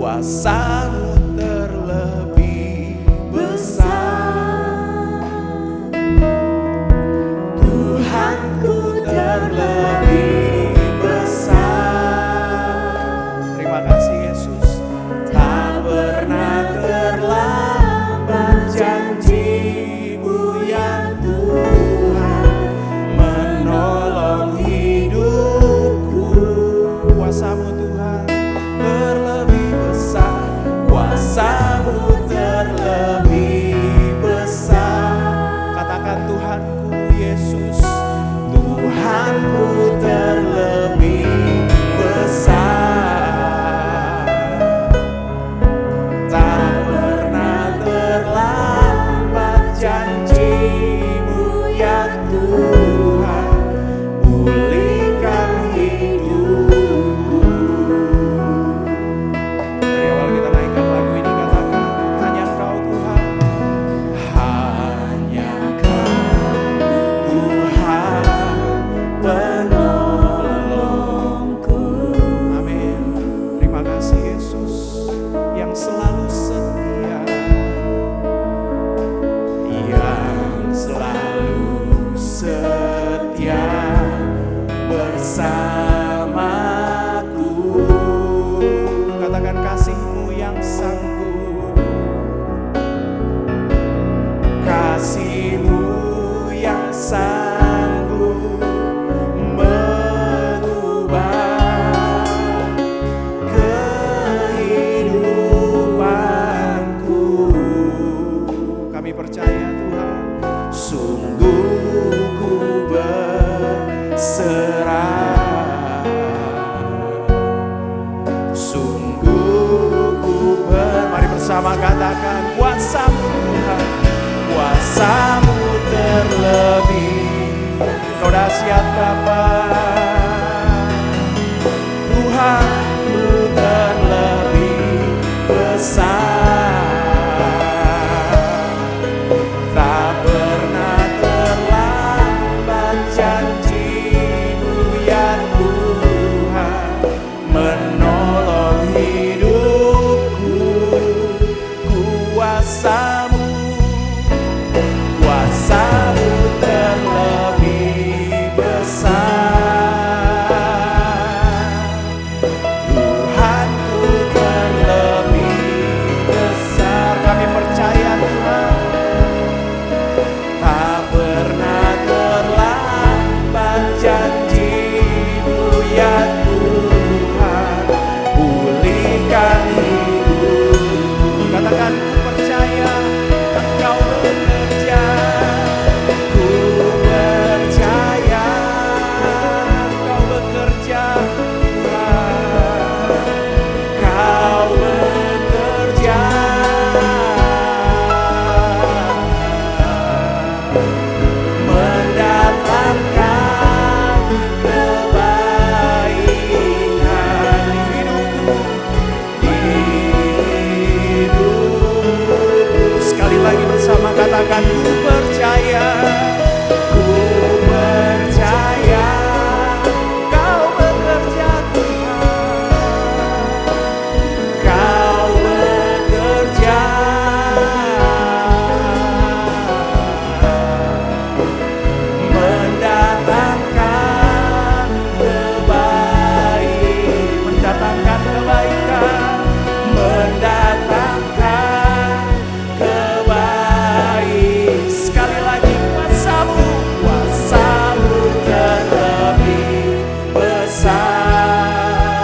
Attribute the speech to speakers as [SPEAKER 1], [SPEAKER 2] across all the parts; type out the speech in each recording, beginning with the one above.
[SPEAKER 1] kuasa-Mu terlebih besar. Tuhanku terlebih besar. Terima kasih Yesus. Tak pernah terlambat janji-Mu ya Tuhan, menolong hidupku. Kuasa-Mu Tuhan terlebih besar, kuasa-Mu terlebih besar. Katakan Tuhanku Yesus, Tuhanku terlebih besar. Tak pernah terlambat janji-Mu ya Tuhan, pulihkan hidupku. Dari awal kita naikkan lagu ini, katakan hanya Engkau Tuhan, hanya Kau Tuhan penolongku. Amin. Terima kasih Yesus yang selalu setia, yang selalu setia bersamaku. Katakan kasih-Mu yang sanggup, kasih-Mu yang sanggup mengubah kehidupanku. Kami percaya Tuhan, sungguh ku berserah, sungguh ku mari bersama katakan kuasa-Mu Tuhan, kuasa-Mu terlebih. Kau dahsyat Bapa, Tuhanku terlebih besar. Tak pernah terlambat janji-Mu ya Tuhan, menolong hidupku. Kuasa-Mu, kuasa-Mu terlebih besar. Tuhanku terlebih besar. Kami percaya Tuhan, tak pernah terlambat janji-Mu ya Tuhan, pulihkan hidup. Katakan ku percaya Engkau bekerja, ku percaya Engkau bekerja Tuhan, Kau bekerja. Mendatangkan kebaikan di hidupku, di hidupku. Sekali lagi bersama katakan ku percaya, ku percaya Kau bekerja Tuhan, Kau bekerja. Mendatangkan kebaikan, mendatangkan kebaikan, mendatangkan kebaik. Sekali lagi kuasa-Mu, kuasa-Mu terlebih besar.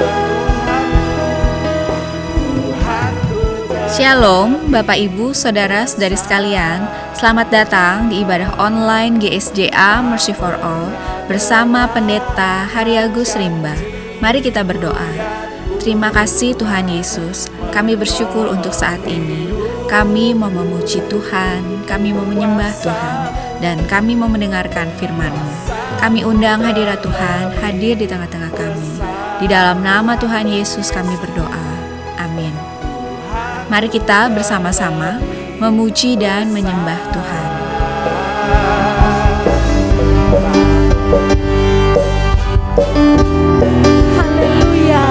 [SPEAKER 1] Tuhanku terlebih.
[SPEAKER 2] Shalom Bapak Ibu Saudara-saudari sekalian, selamat datang di ibadah online GSJA Mercy for All bersama Pendeta Haryagus Rimba. Mari kita berdoa. Terima kasih Tuhan Yesus, kami bersyukur untuk saat ini. Kami mau memuji Tuhan, kami mau menyembah Tuhan, dan kami mau mendengarkan firman-Mu. Kami undang hadirat Tuhan hadir di tengah-tengah kami. Di dalam nama Tuhan Yesus kami berdoa. Amin. Mari kita bersama-sama memuji dan menyembah Tuhan.
[SPEAKER 3] Haleluya.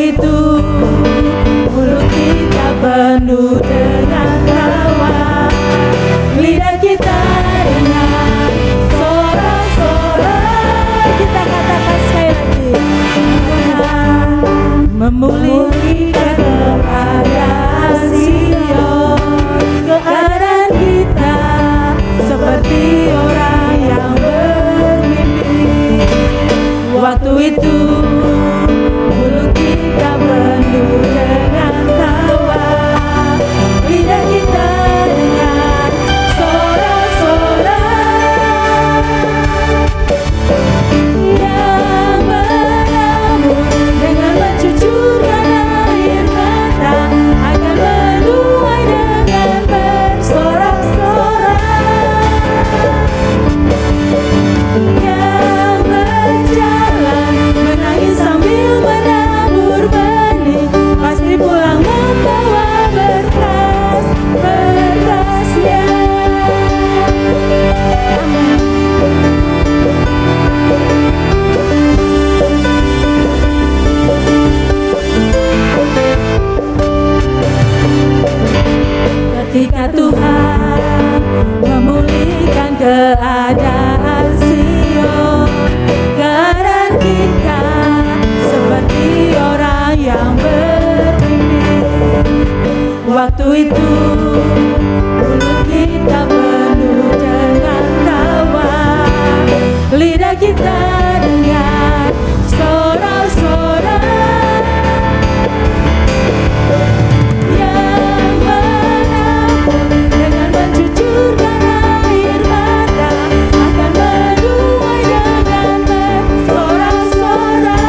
[SPEAKER 3] itu mulut kita penuh dengan tawa, lidah kita dengan sorak-sorak. Kita katakan sekali lagi, Tuhan memulihkan keadaan Sion. Keadaan kita seperti orang yang bermimpi. Waktu itu mulut kita penuh dengan tawa, lidah kita dengan sorak-sorak. Yang menabur dengan mencucurkan air mata akan menuai dengan bersorak-sorak. Yang berjalan menangis sambil menabur benih pasti pulang membawa berkas-berkasnya. Amin. Ketika Tuhan memulihkan keadaan Sion, keadaan kita seperti orang yang bermimpi. Waktu itu mulut kita penuh dengan tawa, lidah kita dengan sorak-sorak. Yang menabur dengan mencucurkan air mata akan menuai dengan bersorak-sorak.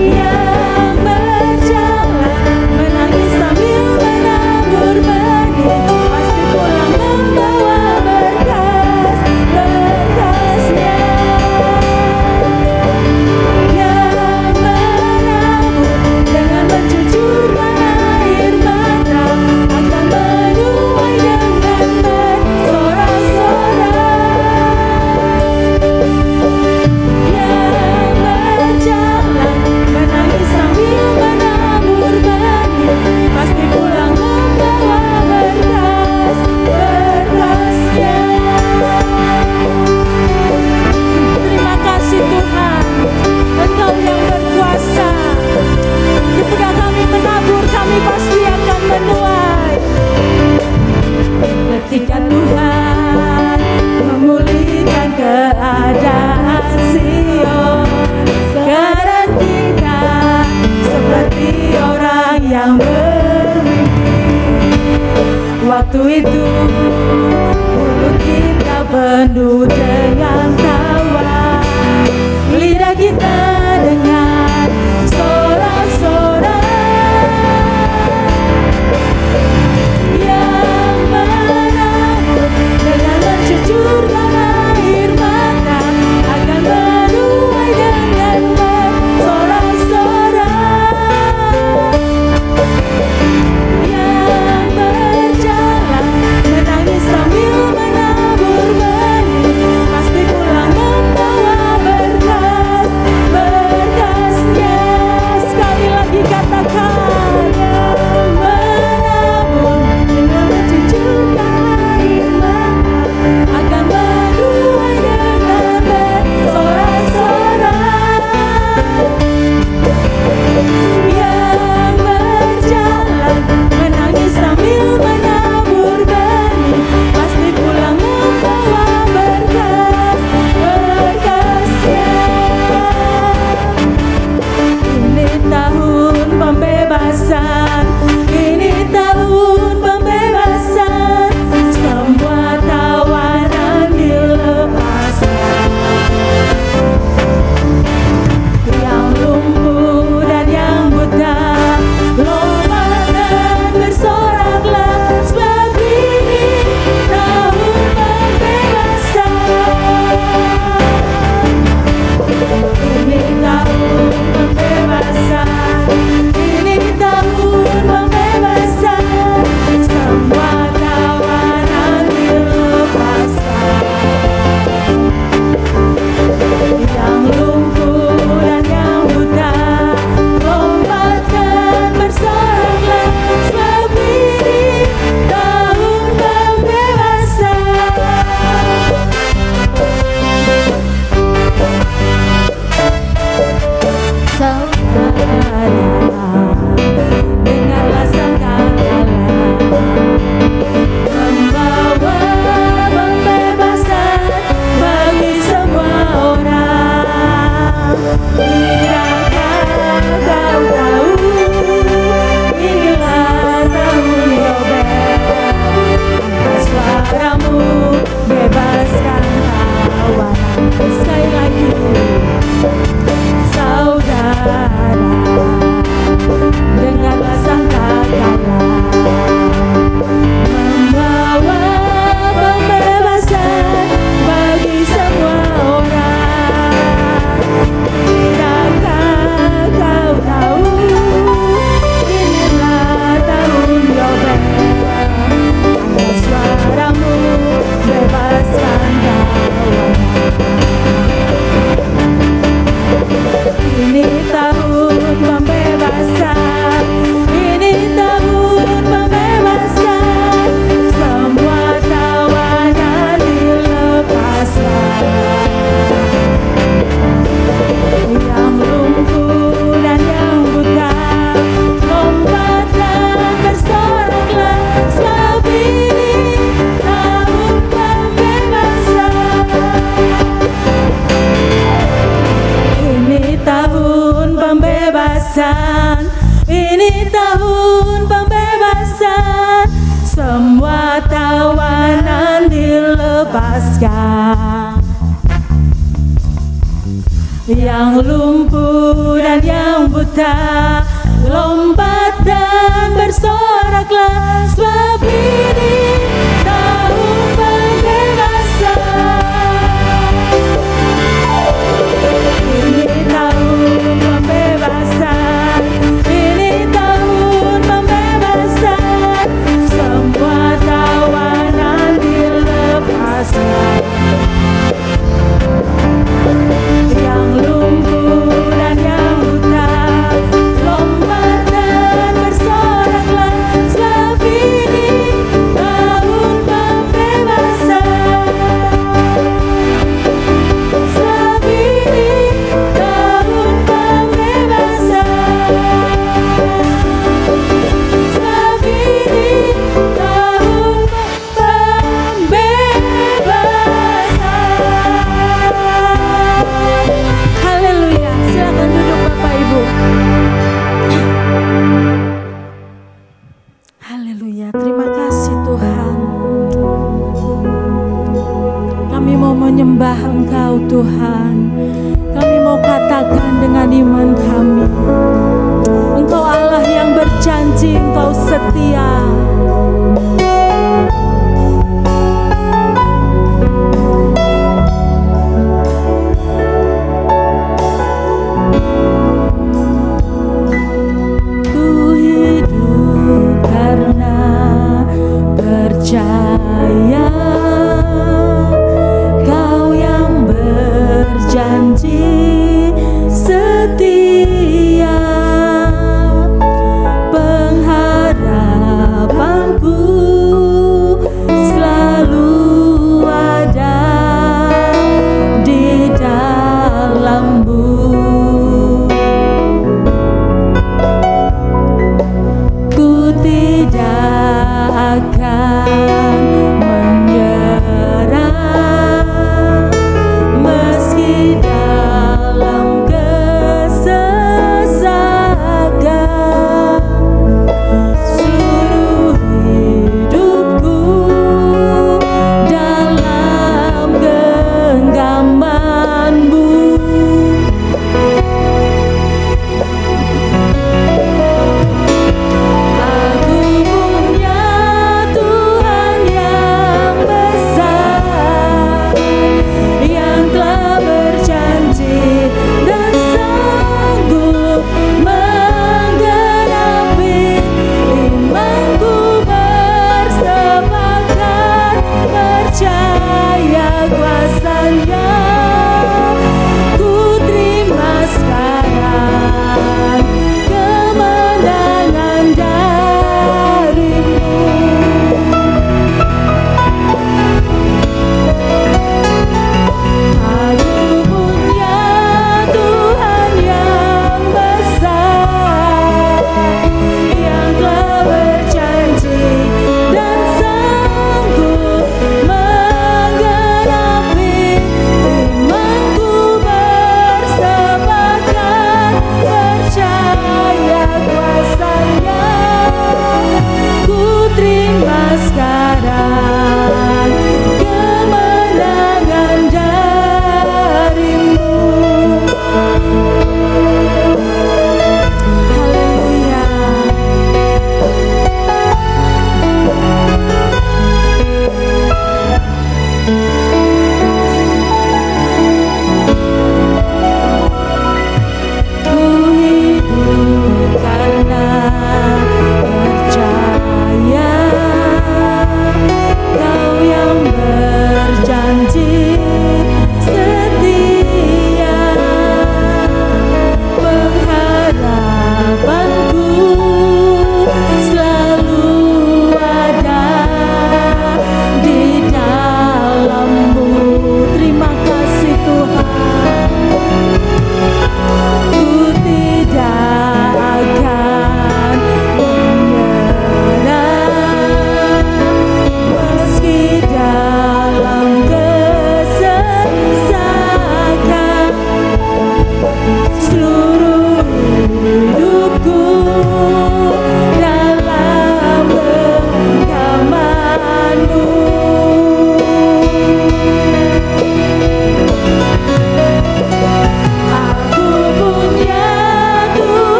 [SPEAKER 3] Yang berjalan menangis sambil menabur benih pasti pulang membawa berkas-berkasnya. Yang menabur dengan mencucurkan air mata akan menuai dengan bersorak-sorak. Yang berjalan menangis sambil menabur benih pasti pulang membawa berkas-berkasnya. Terima kasih Tuhan, Engkau yang berkuasa. Ketika kami menabur, kami pasti akan menuai. Ketika Tuhan memulihkan keadaan Sion, keadaan kita seperti orang yang bermimpi. Waktu itu mulut kita penuh dengan tawa, lidah kita dengan sorak-sorak. Yang menabur dengan mencucurkan air mata akan menuai dengan bersorak-sorak. Yang berjalan menangis sambil menabur benih pasti pulang membawa berkas-berkasnya. semua tawanan dilepaskan. Yang lumpuh dan yang buta lompat dan bersoraklah, sebab ini tahun pembebasan. Ini tahun pembebasan, ini tahun pembebasan, semua tawanan dilepaskan. Yang lumpuh dan yang buta lompat dan bersoraklah, sebab ini tahun pembebasan. Sebab ini tahun pembebasan. Sebab ini tahun pembebasan. Haleluya, silakan duduk Bapak Ibu. Haleluya, terima kasih Tuhan. Kami mau menyembah Engkau Tuhan. Kami mau katakan dengan iman kami, Engkau Allah yang berjanji, Engkau setia. Ku hidup karena percaya, Kau yang berjanji setia. Pengharapan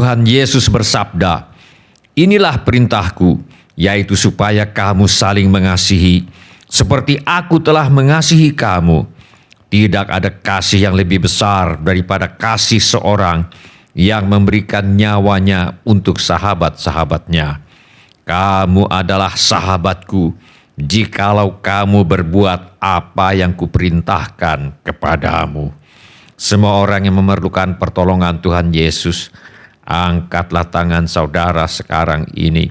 [SPEAKER 4] Tuhan Yesus bersabda, "Inilah perintahku, yaitu supaya kamu saling mengasihi, seperti aku telah mengasihi kamu. Tidak ada kasih yang lebih besar daripada kasih seorang yang memberikan nyawanya untuk sahabat-sahabatnya. Kamu adalah sahabatku, jikalau kamu berbuat apa yang kuperintahkan kepadamu." Semua orang yang memerlukan pertolongan Tuhan Yesus, angkatlah tangan saudara sekarang ini.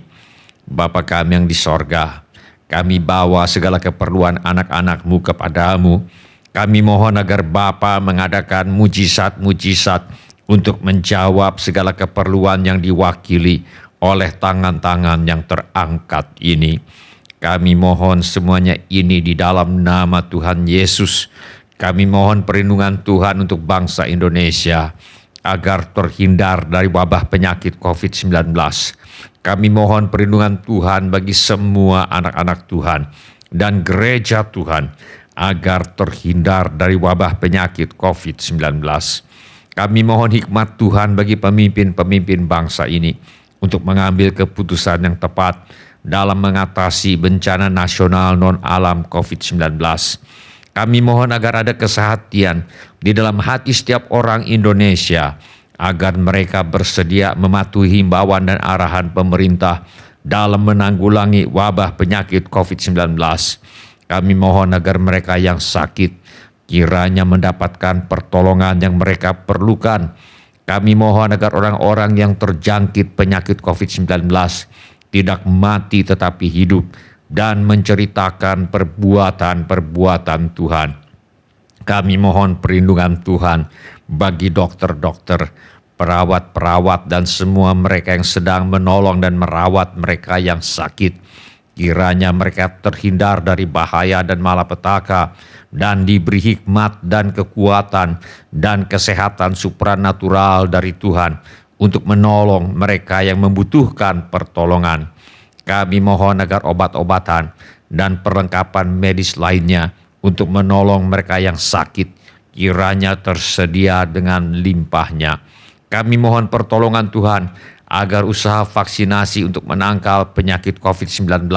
[SPEAKER 4] Bapa kami yang di sorga, kami bawa segala keperluan anak-anak-Mu kepadamu. Kami mohon agar Bapa mengadakan mujizat-mujizat untuk menjawab segala keperluan yang diwakili oleh tangan-tangan yang terangkat ini. Kami mohon semuanya ini di dalam nama Tuhan Yesus. Kami mohon perlindungan Tuhan untuk bangsa Indonesia agar terhindar dari wabah penyakit COVID-19. Kami mohon perlindungan Tuhan bagi semua anak-anak Tuhan dan gereja Tuhan agar terhindar dari wabah penyakit COVID-19. Kami mohon hikmat Tuhan bagi pemimpin-pemimpin bangsa ini untuk mengambil keputusan yang tepat dalam mengatasi bencana nasional non-alam COVID-19. Kami mohon agar ada kesehatan di dalam hati setiap orang Indonesia, agar mereka bersedia mematuhi himbauan dan arahan pemerintah dalam menanggulangi wabah penyakit COVID-19. Kami mohon agar mereka yang sakit kiranya mendapatkan pertolongan yang mereka perlukan. Kami mohon agar orang-orang yang terjangkit penyakit COVID-19 tidak mati tetapi hidup dan menceritakan perbuatan-perbuatan Tuhan. Kami mohon perlindungan Tuhan bagi dokter-dokter, perawat-perawat, dan semua mereka yang sedang menolong dan merawat mereka yang sakit. Kiranya mereka terhindar dari bahaya dan malapetaka dan diberi hikmat dan kekuatan dan kesehatan supranatural dari Tuhan untuk menolong mereka yang membutuhkan pertolongan. Kami mohon agar obat-obatan dan perlengkapan medis lainnya untuk menolong mereka yang sakit kiranya tersedia dengan limpahnya. Kami mohon pertolongan Tuhan agar usaha vaksinasi untuk menangkal penyakit COVID-19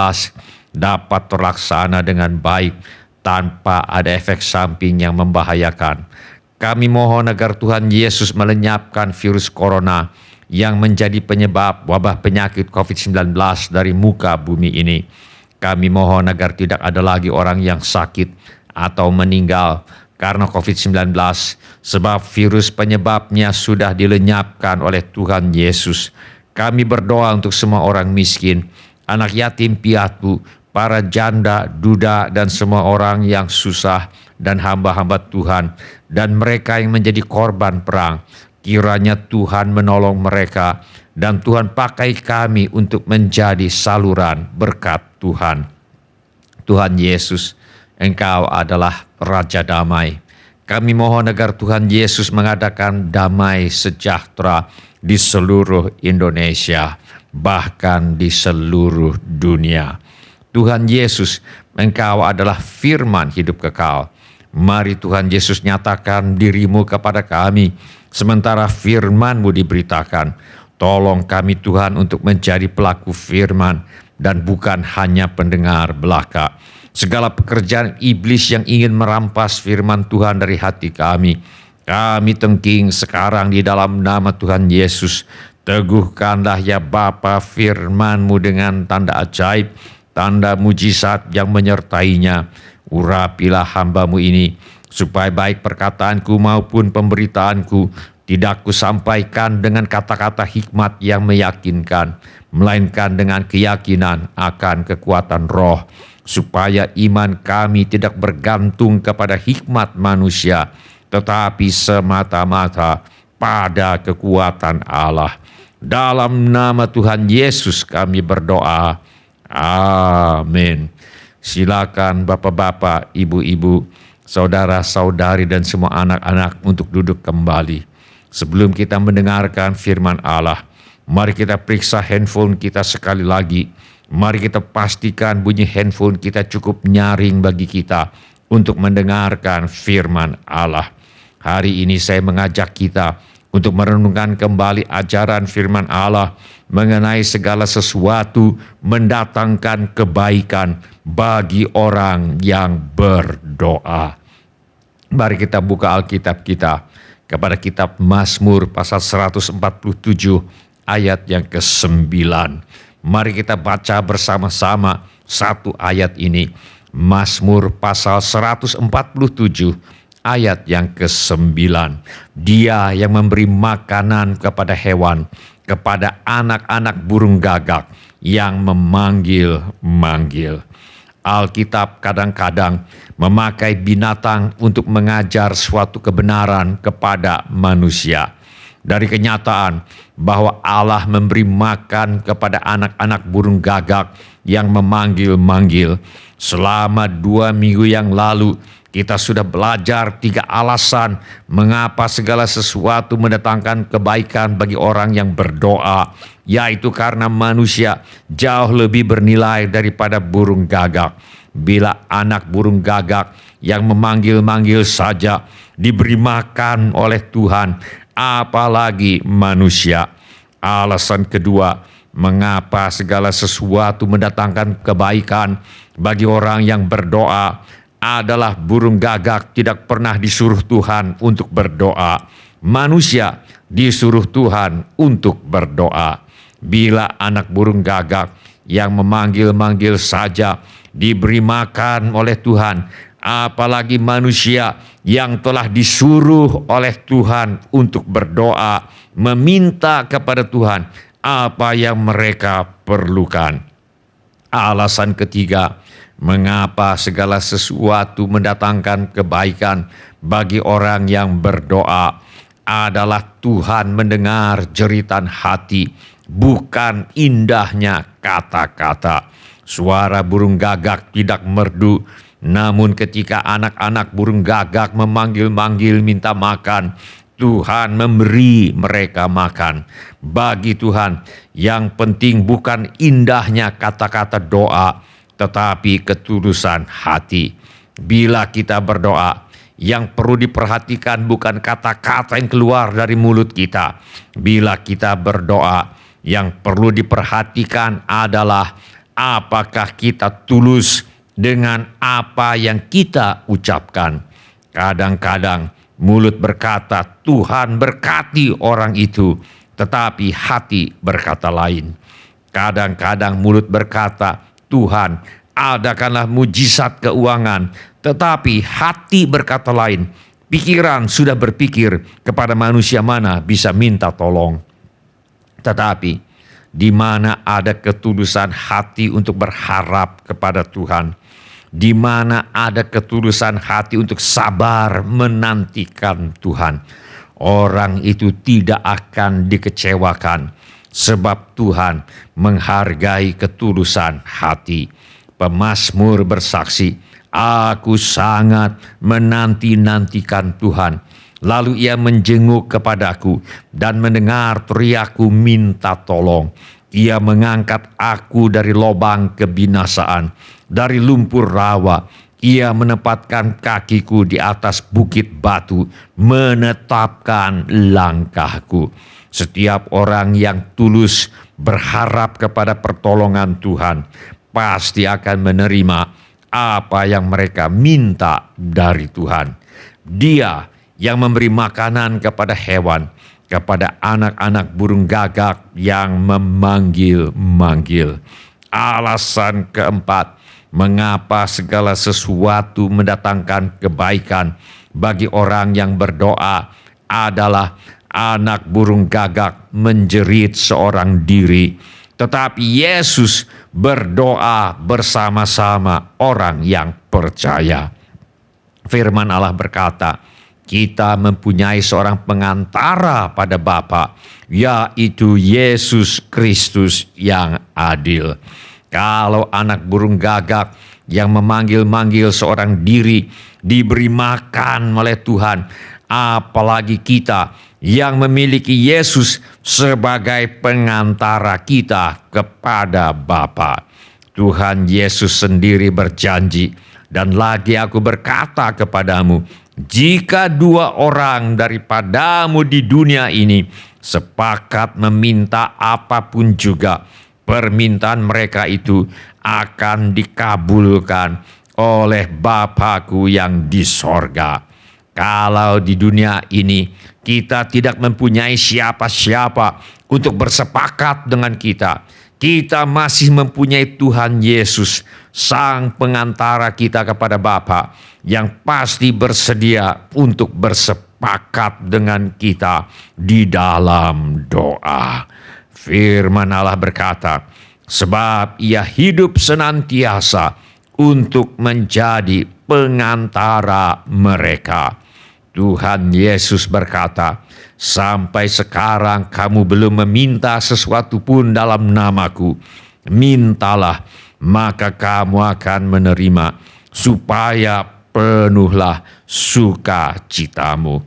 [SPEAKER 4] dapat terlaksana dengan baik tanpa ada efek samping yang membahayakan. Kami mohon agar Tuhan Yesus melenyapkan virus corona yang menjadi penyebab wabah penyakit COVID-19 dari muka bumi ini. Kami mohon agar tidak ada lagi orang yang sakit atau meninggal karena COVID-19, sebab virus penyebabnya sudah dilenyapkan oleh Tuhan Yesus. Kami berdoa untuk semua orang miskin, anak yatim piatu, para janda, duda, dan semua orang yang susah dan hamba-hamba Tuhan, dan mereka yang menjadi korban perang. Kiranya Tuhan menolong mereka dan Tuhan pakai kami untuk menjadi saluran berkat Tuhan. Tuhan Yesus, Engkau adalah Raja Damai. Kami mohon agar Tuhan Yesus mengadakan damai sejahtera di seluruh Indonesia, bahkan di seluruh dunia. Tuhan Yesus, Engkau adalah firman hidup kekal. Mari Tuhan Yesus nyatakan diri-Mu kepada kami, sementara firman-Mu diberitakan. Tolong kami Tuhan untuk menjadi pelaku firman dan bukan hanya pendengar belaka. Segala pekerjaan iblis yang ingin merampas firman Tuhan dari hati kami tengking sekarang di dalam nama Tuhan Yesus. Teguhkanlah ya Bapa firman-Mu dengan tanda ajaib, tanda mujizat yang menyertainya. Urapilah hamba-Mu ini, supaya baik perkataanku maupun pemberitaanku tidak kusampaikan dengan kata-kata hikmat yang meyakinkan, melainkan dengan keyakinan akan kekuatan roh, supaya iman kami tidak bergantung kepada hikmat manusia, tetapi semata-mata pada kekuatan Allah. Dalam nama Tuhan Yesus kami berdoa. Amin. Silakan bapak-bapak, ibu-ibu, saudara-saudari, dan semua anak-anak untuk duduk kembali. Sebelum kita mendengarkan firman Allah, mari kita periksa handphone kita sekali lagi. Mari kita pastikan bunyi handphone kita cukup nyaring bagi kita untuk mendengarkan firman Allah. Hari ini saya mengajak kita untuk merenungkan kembali ajaran firman Allah mengenai segala sesuatu mendatangkan kebaikan bagi orang yang berdoa. Mari kita buka Alkitab kita kepada kitab Mazmur pasal 147 ayat yang ke-9. Mari kita baca bersama-sama satu ayat ini. Mazmur pasal 147 ayat yang ke-9. Dia yang memberi makanan kepada hewan, kepada anak-anak burung gagak yang memanggil-manggil. Alkitab kadang-kadang memakai binatang untuk mengajar suatu kebenaran kepada manusia. Dari kenyataan bahwa Allah memberi makan kepada anak-anak burung gagak yang memanggil-manggil. Selama 2 minggu yang lalu kita sudah belajar 3 alasan mengapa segala sesuatu mendatangkan kebaikan bagi orang yang berdoa, yaitu karena manusia jauh lebih bernilai daripada burung gagak. Bila anak burung gagak yang memanggil-manggil saja diberi makan oleh Tuhan, apalagi manusia. Alasan kedua, mengapa segala sesuatu mendatangkan kebaikan bagi orang yang berdoa adalah burung gagak tidak pernah disuruh Tuhan untuk berdoa. Manusia disuruh Tuhan untuk berdoa. Bila anak burung gagak yang memanggil-manggil saja diberi makan oleh Tuhan, apalagi manusia yang telah disuruh oleh Tuhan untuk berdoa, meminta kepada Tuhan apa yang mereka perlukan. Alasan ketiga, mengapa segala sesuatu mendatangkan kebaikan bagi orang yang berdoa adalah Tuhan mendengar jeritan hati, bukan indahnya kata-kata. Suara burung gagak tidak merdu, namun ketika anak-anak burung gagak memanggil-manggil minta makan, Tuhan memberi mereka makan. Bagi Tuhan, yang penting bukan indahnya kata-kata doa, tetapi ketulusan hati. Bila kita berdoa, yang perlu diperhatikan bukan kata-kata yang keluar dari mulut kita. Bila kita berdoa, yang perlu diperhatikan adalah apakah kita tulus dengan apa yang kita ucapkan. Kadang-kadang mulut berkata, Tuhan berkati orang itu, tetapi hati berkata lain. Kadang-kadang mulut berkata, Tuhan adakanlah mujizat keuangan, tetapi hati berkata lain. Pikiran sudah berpikir kepada manusia mana bisa minta tolong. Tetapi di mana ada ketulusan hati untuk berharap kepada Tuhan, di mana ada ketulusan hati untuk sabar menantikan Tuhan, orang itu tidak akan dikecewakan, sebab Tuhan menghargai ketulusan hati. Pemazmur bersaksi, aku sangat menanti-nantikan Tuhan. Lalu ia menjenguk kepadaku dan mendengar teriakku minta tolong. Ia mengangkat aku dari lubang kebinasaan, dari lumpur rawa. Ia menempatkan kakiku di atas bukit batu, menetapkan langkahku. Setiap orang yang tulus berharap kepada pertolongan Tuhan pasti akan menerima apa yang mereka minta dari Tuhan. Dia yang memberi makanan kepada hewan, kepada anak-anak burung gagak yang memanggil-manggil. Alasan keempat, mengapa segala sesuatu mendatangkan kebaikan bagi orang yang berdoa adalah anak burung gagak menjerit seorang diri, tetapi Yesus berdoa bersama-sama orang yang percaya. Firman Allah berkata, kita mempunyai seorang pengantara pada Bapa, yaitu Yesus Kristus yang adil. Kalau anak burung gagak yang memanggil-manggil seorang diri diberi makan oleh Tuhan, apalagi kita yang memiliki Yesus sebagai pengantara kita kepada Bapa. Tuhan Yesus sendiri berjanji, dan lagi aku berkata kepadamu, Jika 2 orang daripadamu di dunia ini sepakat meminta apapun juga, permintaan mereka itu akan dikabulkan oleh Bapa-Ku yang di sorga. Kalau di dunia ini kita tidak mempunyai siapa-siapa untuk bersepakat dengan kita, kita masih mempunyai Tuhan Yesus, Sang Pengantara kita kepada Bapa, yang pasti bersedia untuk bersepakat dengan kita di dalam doa. Firman Allah berkata, sebab Ia hidup senantiasa untuk menjadi pengantara mereka. Tuhan Yesus berkata, sampai sekarang kamu belum meminta sesuatu pun dalam namaku. Mintalah, maka kamu akan menerima, supaya penuhlah sukacitamu.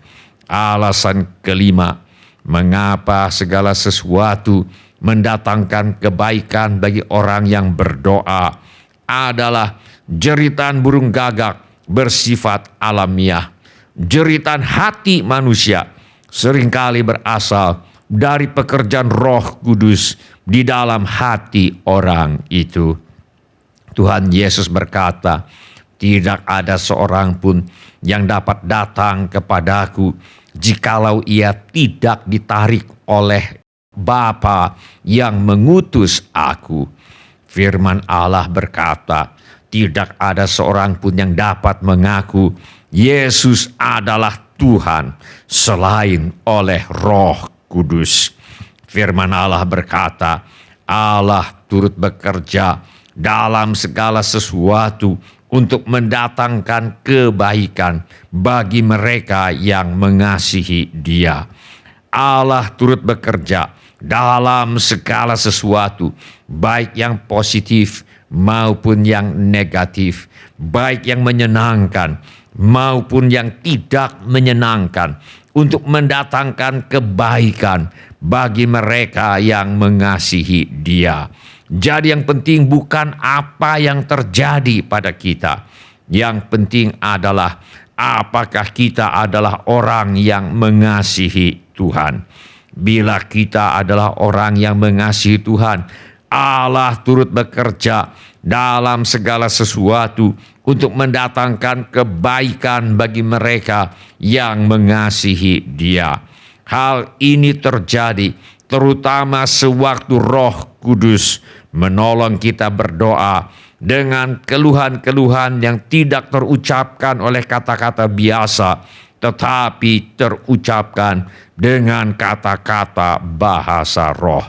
[SPEAKER 4] Alasan kelima, mengapa segala sesuatu mendatangkan kebaikan bagi orang yang berdoa adalah jeritan burung gagak bersifat alamiah. Jeritan hati manusia seringkali berasal dari pekerjaan Roh Kudus di dalam hati orang itu. Tuhan Yesus berkata, tidak ada seorang pun yang dapat datang kepadaku jikalau ia tidak ditarik oleh Bapa yang mengutus aku. Firman Allah berkata, tidak ada seorang pun yang dapat mengaku Yesus adalah Tuhan selain oleh Roh Kudus. Firman Allah berkata, Allah turut bekerja dalam segala sesuatu untuk mendatangkan kebaikan bagi mereka yang mengasihi Dia. Allah turut bekerja dalam segala sesuatu, baik yang positif maupun yang negatif, baik yang menyenangkan maupun yang tidak menyenangkan, untuk mendatangkan kebaikan bagi mereka yang mengasihi Dia. Jadi yang penting bukan apa yang terjadi pada kita. Yang penting adalah apakah kita adalah orang yang mengasihi Tuhan. Bila kita adalah orang yang mengasihi Tuhan, Allah turut bekerja dalam segala sesuatu untuk mendatangkan kebaikan bagi mereka yang mengasihi Dia. Hal ini terjadi terutama sewaktu Roh Kudus menolong kita berdoa dengan keluhan-keluhan yang tidak terucapkan oleh kata-kata biasa, tetapi terucapkan dengan kata-kata bahasa roh.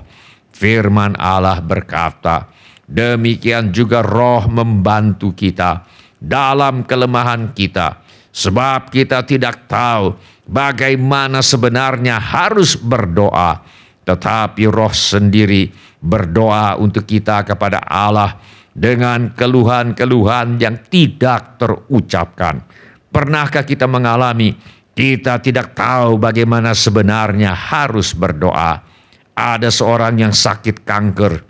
[SPEAKER 4] Firman Allah berkata, demikian juga Roh membantu kita dalam kelemahan kita, sebab kita tidak tahu bagaimana sebenarnya harus berdoa, tetapi Roh sendiri berdoa untuk kita kepada Allah dengan keluhan-keluhan yang tidak terucapkan. Pernahkah kita mengalami kita tidak tahu bagaimana sebenarnya harus berdoa? Ada seorang yang sakit kanker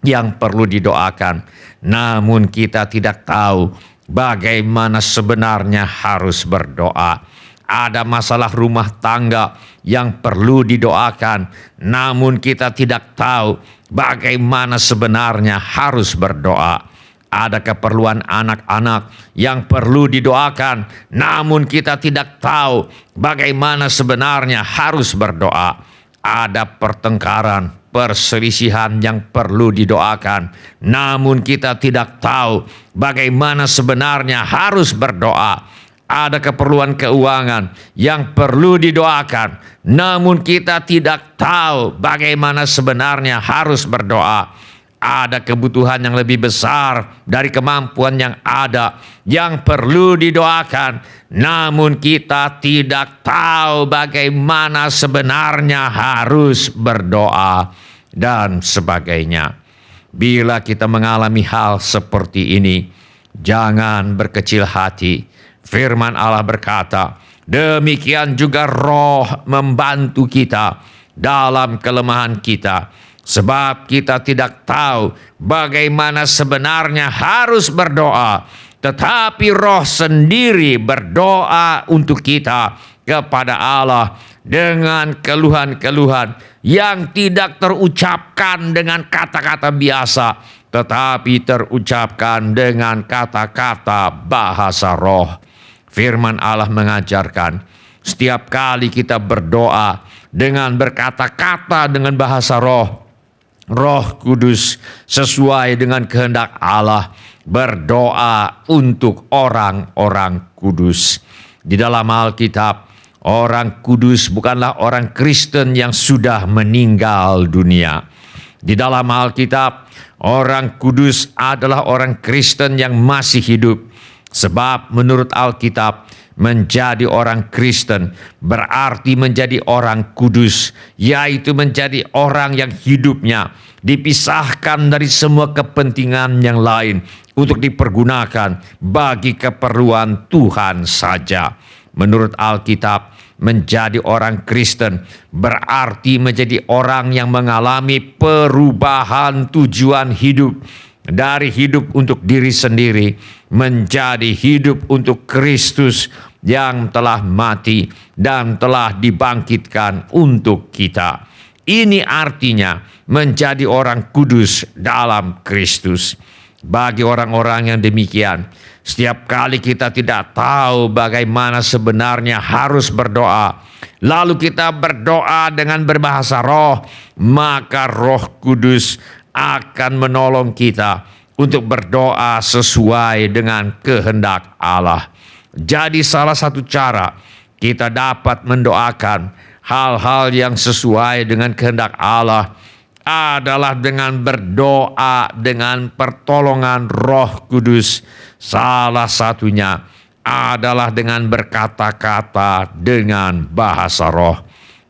[SPEAKER 4] yang perlu didoakan, namun kita tidak tahu bagaimana sebenarnya harus berdoa. Ada masalah rumah tangga yang perlu didoakan, namun kita tidak tahu bagaimana sebenarnya harus berdoa. Ada keperluan anak-anak yang perlu didoakan, namun kita tidak tahu bagaimana sebenarnya harus berdoa. Ada pertengkaran, perselisihan yang perlu didoakan, namun kita tidak tahu bagaimana sebenarnya harus berdoa. Ada keperluan keuangan yang perlu didoakan, namun kita tidak tahu bagaimana sebenarnya harus berdoa. Ada kebutuhan yang lebih besar dari kemampuan yang ada yang perlu didoakan, namun kita tidak tahu bagaimana sebenarnya harus berdoa dan sebagainya. Bila kita mengalami hal seperti ini, jangan berkecil hati. Firman Allah berkata, demikian juga Roh membantu kita dalam kelemahan kita, sebab kita tidak tahu bagaimana sebenarnya harus berdoa, tetapi Roh sendiri berdoa untuk kita kepada Allah dengan keluhan-keluhan yang tidak terucapkan dengan kata-kata biasa, tetapi terucapkan dengan kata-kata bahasa roh. Firman Allah mengajarkan, setiap kali kita berdoa dengan berkata-kata dengan bahasa roh, Roh Kudus sesuai dengan kehendak Allah berdoa untuk orang-orang kudus. Di dalam Alkitab, orang kudus bukanlah orang Kristen yang sudah meninggal dunia. Di dalam Alkitab, orang kudus adalah orang Kristen yang masih hidup. Sebab menurut Alkitab, menjadi orang Kristen berarti menjadi orang kudus, yaitu menjadi orang yang hidupnya dipisahkan dari semua kepentingan yang lain untuk dipergunakan bagi keperluan Tuhan saja. Menurut Alkitab, menjadi orang Kristen berarti menjadi orang yang mengalami perubahan tujuan hidup dari hidup untuk diri sendiri menjadi hidup untuk Kristus yang telah mati dan telah dibangkitkan untuk kita. Ini artinya menjadi orang kudus dalam Kristus. Bagi orang-orang yang demikian, setiap kali kita tidak tahu bagaimana sebenarnya harus berdoa, lalu kita berdoa dengan berbahasa roh, maka Roh Kudus akan menolong kita untuk berdoa sesuai dengan kehendak Allah. Jadi salah satu cara kita dapat mendoakan hal-hal yang sesuai dengan kehendak Allah adalah dengan berdoa dengan pertolongan Roh Kudus. Salah satunya adalah dengan berkata-kata dengan bahasa roh.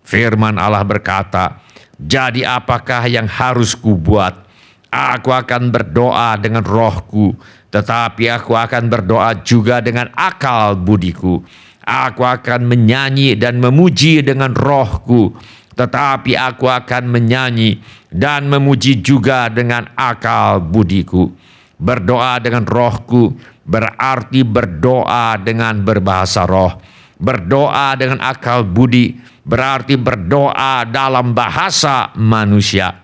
[SPEAKER 4] Firman Allah berkata, "Jadi apakah yang harus kubuat? Aku akan berdoa dengan rohku, tetapi aku akan berdoa juga dengan akal budiku. Aku akan menyanyi dan memuji dengan rohku, tetapi aku akan menyanyi dan memuji juga dengan akal budiku." Berdoa dengan rohku berarti berdoa dengan berbahasa roh. Berdoa dengan akal budi berarti berdoa dalam bahasa manusia.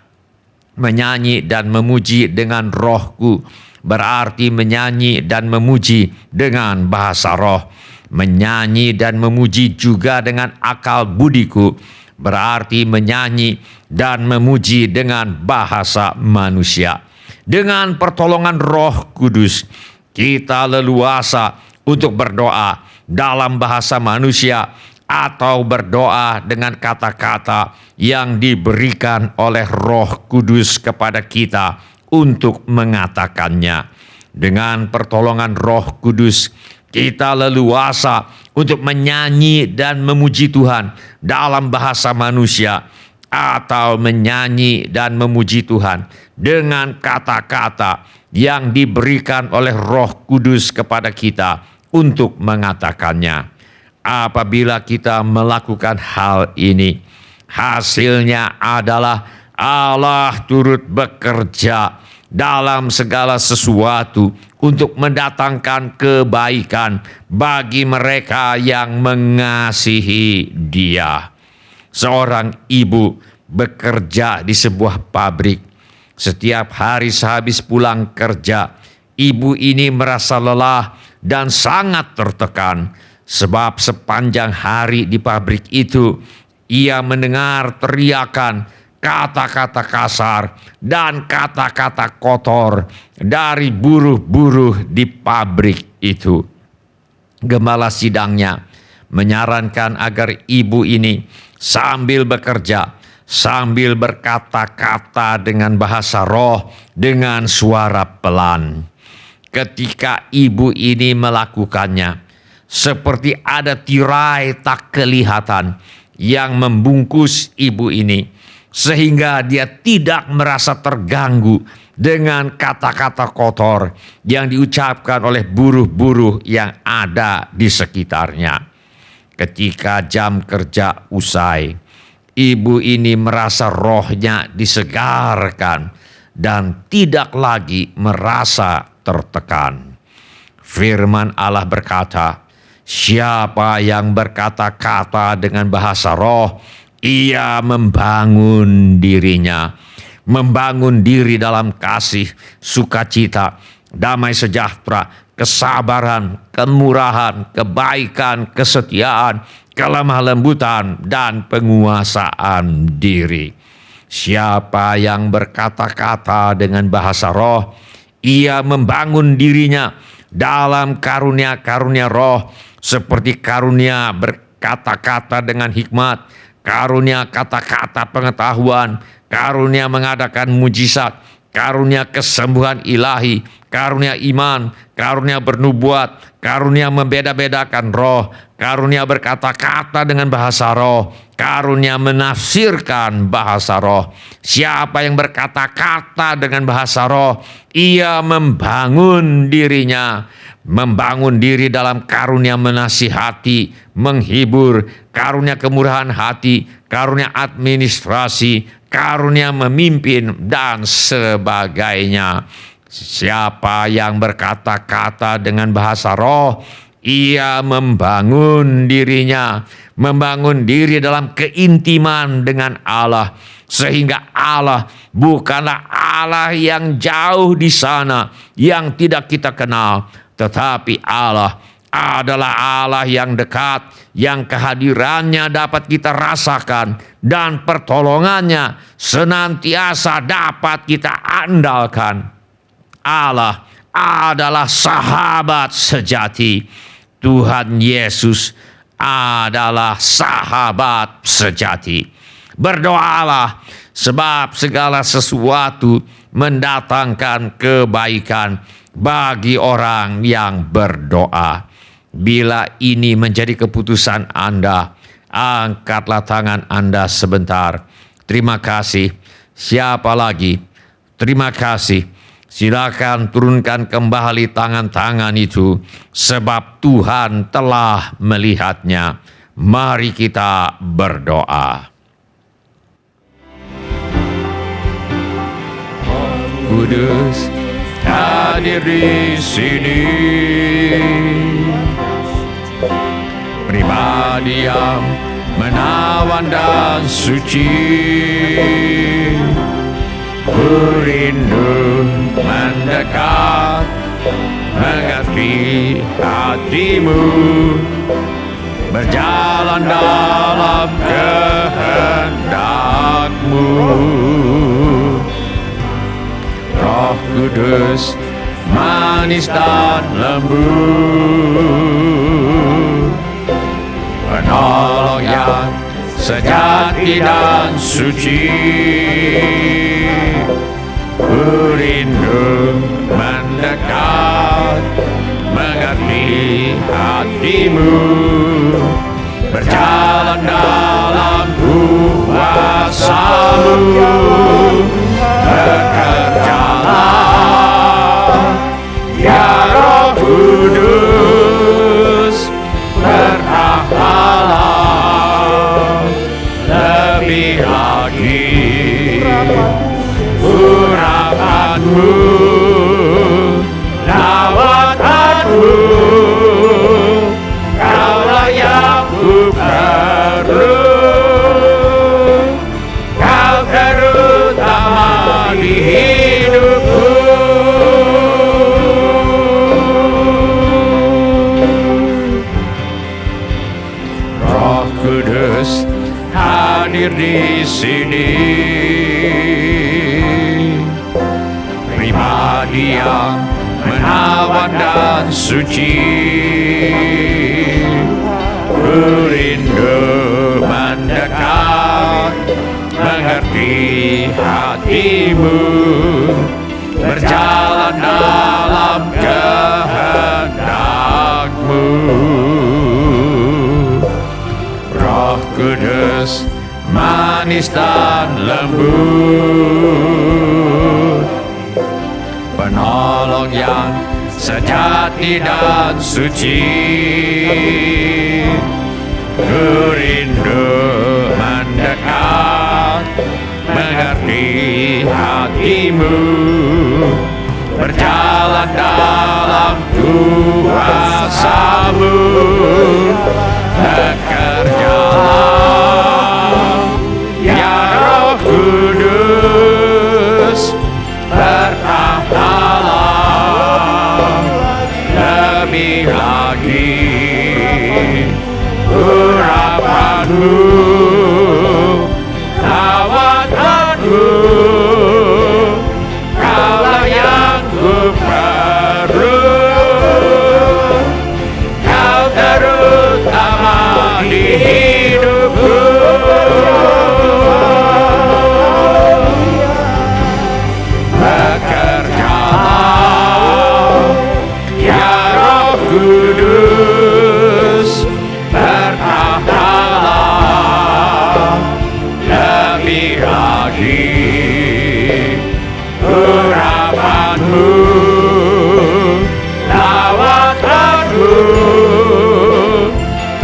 [SPEAKER 4] Menyanyi dan memuji dengan rohku berarti menyanyi dan memuji dengan bahasa roh. Menyanyi dan memuji juga dengan akal budiku berarti menyanyi dan memuji dengan bahasa manusia. Dengan pertolongan Roh Kudus, kita leluasa untuk berdoa dalam bahasa manusia atau berdoa dengan kata-kata yang diberikan oleh Roh Kudus kepada kita untuk mengatakannya. Dengan pertolongan Roh Kudus, kita leluasa untuk menyanyi dan memuji Tuhan dalam bahasa manusia atau menyanyi dan memuji Tuhan dengan kata-kata yang diberikan oleh Roh Kudus kepada kita untuk mengatakannya. Apabila kita melakukan hal ini, hasilnya adalah Allah turut bekerja dalam segala sesuatu untuk mendatangkan kebaikan bagi mereka yang mengasihi Dia. Seorang ibu bekerja di sebuah pabrik. Setiap hari sehabis pulang kerja, ibu ini merasa lelah dan sangat tertekan. Sebab sepanjang hari di pabrik itu, ia mendengar teriakan, kata-kata kasar, dan kata-kata kotor dari buruh-buruh di pabrik itu. Gembala sidangnya menyarankan agar ibu ini sambil bekerja, sambil berkata-kata dengan bahasa roh, dengan suara pelan. Ketika ibu ini melakukannya, seperti ada tirai tak kelihatan yang membungkus ibu ini, sehingga dia tidak merasa terganggu dengan kata-kata kotor yang diucapkan oleh buruh-buruh yang ada di sekitarnya. Ketika jam kerja usai, ibu ini merasa rohnya disegarkan dan tidak lagi merasa tertekan. Firman Allah berkata, siapa yang berkata-kata dengan bahasa roh, ia membangun dirinya, membangun diri dalam kasih, sukacita, damai sejahtera, kesabaran, kemurahan, kebaikan, kesetiaan, kelemah lembutan, dan penguasaan diri. Siapa yang berkata-kata dengan bahasa roh, ia membangun dirinya dalam karunia-karunia roh, seperti karunia berkata-kata dengan hikmat, karunia kata-kata pengetahuan, karunia mengadakan mujizat, karunia kesembuhan ilahi, karunia iman, karunia bernubuat, karunia membeda-bedakan roh, karunia berkata-kata dengan bahasa roh, karunia menafsirkan bahasa roh. Siapa yang berkata-kata dengan bahasa roh, ia membangun dirinya, membangun diri dalam karunia menasihati, menghibur, karunia kemurahan hati, karunia administrasi, karunia memimpin, dan sebagainya. Siapa yang berkata-kata dengan bahasa roh, ia membangun dirinya, membangun diri dalam keintiman dengan Allah, sehingga Allah bukanlah Allah yang jauh di sana, yang tidak kita kenal, tetapi Allah adalah Allah yang dekat, yang kehadirannya dapat kita rasakan, dan pertolongannya senantiasa dapat kita andalkan. Allah adalah sahabat sejati. Tuhan Yesus adalah sahabat sejati. Berdoalah, sebab segala sesuatu mendatangkan kebaikan bagi orang yang berdoa. Bila ini menjadi keputusan Anda, angkatlah tangan Anda sebentar. Terima kasih. Siapa lagi? Terima kasih. Silakan turunkan kembali tangan-tangan itu, sebab Tuhan telah melihatnya. Mari kita berdoa. Kudus hadir di sini, pribadi yang menawan dan suci. Ku rindu mendekat, mengerti hatimu, berjalan dalam kehendakmu. Roh Kudus manis dan lembut, penolong yang sejati dan suci. Ku rindu mendekat, mengerti hatimu, berjalan dalam kuasa-Mu. Bekerjalah, ya Roh Kudus, bertahanlah lebih lagi. Urapanmu, lawatanmu, Kaulah yang ku perlu. Kau terutama di hidupku. Roh Kudus hadir di sini, pribadi yang menawan dan suci. Ku rindu mendekat, mengerti hatimu, berjalan dalam kehendakmu. Roh Kudus manis dan lembut, penolong yang sejati dan suci. Ku rindu mendekat, mengerti hatimu, berjalan dalam kuasa lawatanmu, lawatanmu, kaulah yang ku perlu, kau terutama di hidupku. Bekerjalah ya Roh Kudus, bertahtalah lebih lagi urapanmu, lawatanmu,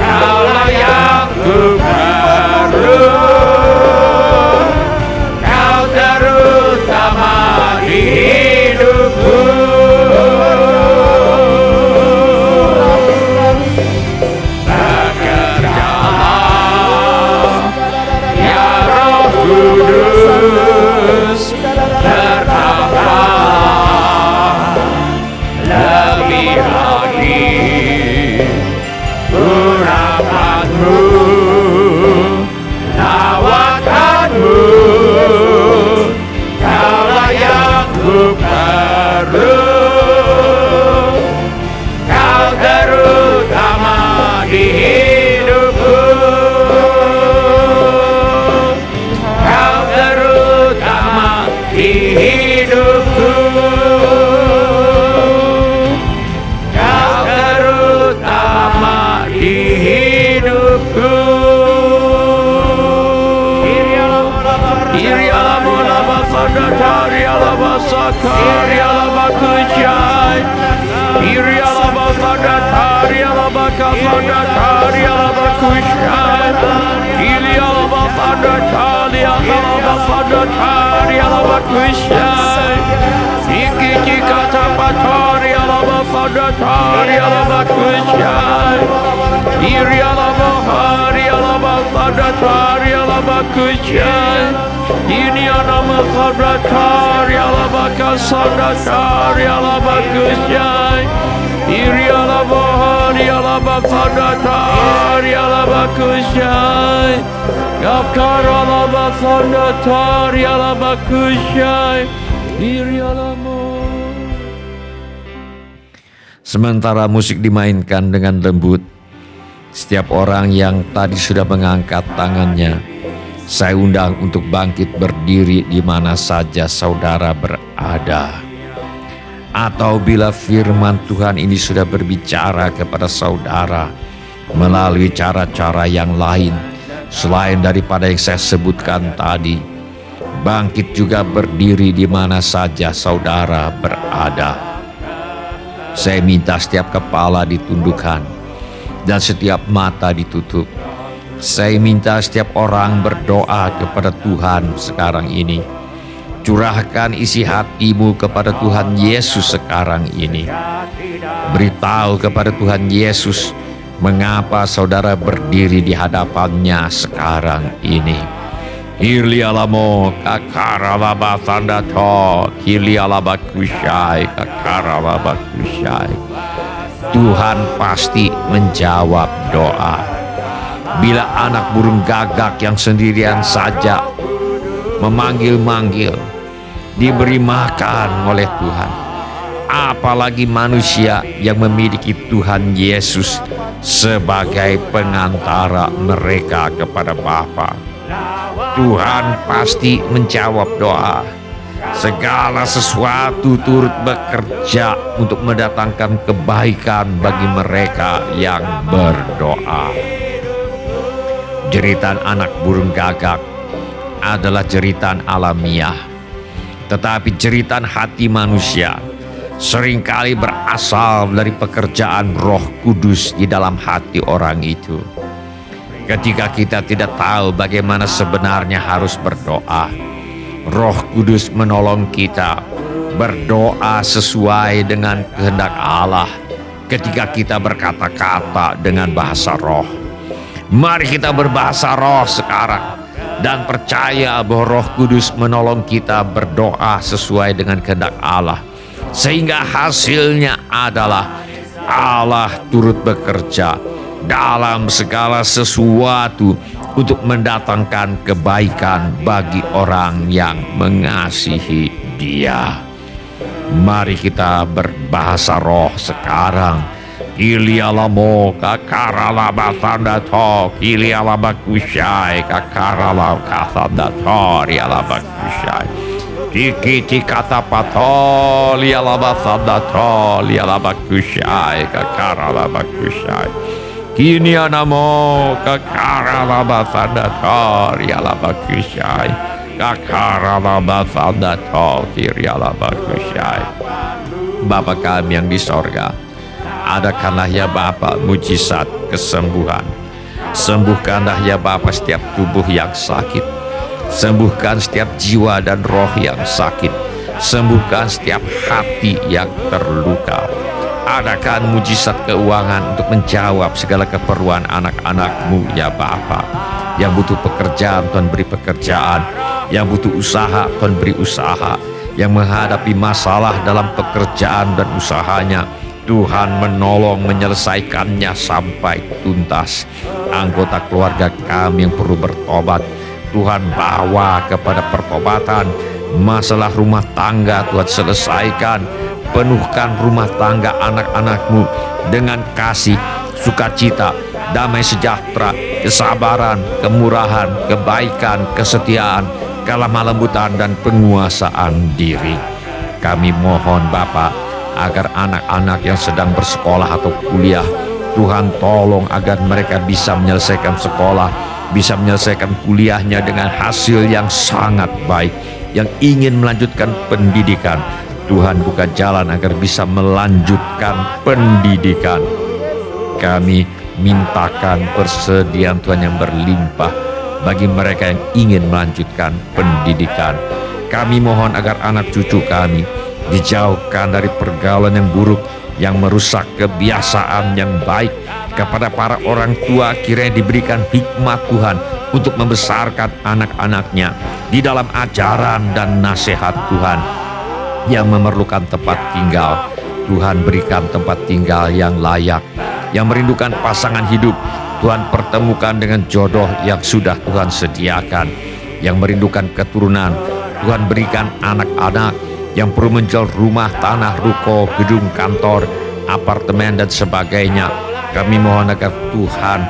[SPEAKER 4] kaulah yang ku perlu, kau terutama di hidupku. Bekerjalah ya Roh Kudus, bertahtalah lebih lagi urapanmu, lawatanmu, kaulah yang ku perlu, kau terutama di hidupku, kau terutama di hidupku, kau terutama di hidupku. Iriala mola basanda tariala basakariala bakushai, iriala basanda tariala bakasanda tariala bakushai, iriala basanda tariala basanda tariala bakushai, iki kata patariala basanda tariala bakushai, iriala bahariala basanda tariala bakushai. Ini nama sabdatar ya labaka sabdatar ya labakusyai, iri ya labahar ya labasabdatar ya labakusyai, kapkar ya labasabdatar ya labakusyai, iri ya labo. Sementara musik dimainkan dengan lembut, setiap orang yang tadi sudah mengangkat tangannya, saya undang untuk bangkit berdiri di mana saja saudara berada. Atau bila firman Tuhan ini sudah berbicara kepada saudara melalui cara-cara yang lain selain daripada yang saya sebutkan tadi, bangkit juga berdiri di mana saja saudara berada. Saya minta setiap kepala ditundukkan dan setiap mata ditutup. Saya minta setiap orang berdoa kepada Tuhan sekarang ini. Curahkan isi hatimu kepada Tuhan Yesus sekarang ini. Beritahu kepada Tuhan Yesus mengapa saudara berdiri di hadapannya sekarang ini. Hilialamo kakaralaba sandato, hilialaba kusyai kakaralaba kusyai. Tuhan pasti menjawab doa. Bila anak burung gagak yang sendirian saja memanggil-manggil, diberi makan oleh Tuhan, apalagi manusia yang memiliki Tuhan Yesus sebagai pengantara mereka kepada Bapa. Tuhan pasti menjawab doa. Segala sesuatu turut bekerja untuk mendatangkan kebaikan bagi mereka yang berdoa. Jeritan anak burung gagak adalah jeritan alamiah, tetapi jeritan hati manusia seringkali berasal dari pekerjaan Roh Kudus di dalam hati orang itu. Ketika kita tidak tahu bagaimana sebenarnya harus berdoa, Roh Kudus menolong kita berdoa sesuai dengan kehendak Allah ketika kita berkata-kata dengan bahasa roh. Mari kita berbahasa roh sekarang dan percaya bahwa Roh Kudus menolong kita berdoa sesuai dengan kehendak Allah, sehingga hasilnya adalah Allah turut bekerja dalam segala sesuatu untuk mendatangkan kebaikan bagi orang yang mengasihi Dia. Mari kita berbahasa roh sekarang. Ilialamo kakarala basandato, ilialaba kusyai kakarala kasandato, rialaba kusyai. Kiki kata pato, lialaba sandato, lialaba kusyai kakarala bakusyai. Kini anamo kakarala basandato, rialaba kusyai kakarala basandato, rialaba kusyai. Bapa kami yang di sorga, adakanlah ya Bapa mujizat kesembuhan. Sembuhkanlah ya Bapa setiap tubuh yang sakit. Sembuhkan setiap jiwa dan roh yang sakit. Sembuhkan setiap hati yang terluka. Adakan mujizat keuangan untuk menjawab segala keperluan anak-anak-Mu ya Bapa. Yang butuh pekerjaan, Tuhan beri pekerjaan. Yang butuh usaha, Tuhan beri usaha. Yang menghadapi masalah dalam pekerjaan dan usahanya, Tuhan menolong menyelesaikannya sampai tuntas. Anggota keluarga kami yang perlu bertobat, Tuhan bawa kepada pertobatan. Masalah rumah tangga Tuhan selesaikan. Penuhkan rumah tangga anak-anak-Mu dengan kasih, sukacita, damai sejahtera, kesabaran, kemurahan, kebaikan, kesetiaan, kelemah lembutan, dan penguasaan diri. Kami mohon Bapa, agar anak-anak yang sedang bersekolah atau kuliah, Tuhan tolong agar mereka bisa menyelesaikan sekolah, bisa menyelesaikan kuliahnya dengan hasil yang sangat baik. Yang ingin melanjutkan pendidikan, Tuhan buka jalan agar bisa melanjutkan pendidikan. Kami mintakan persediaan Tuhan yang berlimpah bagi mereka yang ingin melanjutkan pendidikan. Kami mohon agar anak cucu kami dijauhkan dari pergaulan yang buruk yang merusak kebiasaan yang baik. Kepada para orang tua kiranya diberikan hikmat Tuhan untuk membesarkan anak-anaknya di dalam ajaran dan nasihat Tuhan. Yang memerlukan tempat tinggal, Tuhan berikan tempat tinggal yang layak. Yang merindukan pasangan hidup, Tuhan pertemukan dengan jodoh yang sudah Tuhan sediakan. Yang merindukan keturunan, Tuhan berikan anak-anak. Yang perlu menjual rumah, tanah, ruko, gedung, kantor, apartemen, dan sebagainya, kami mohon agar Tuhan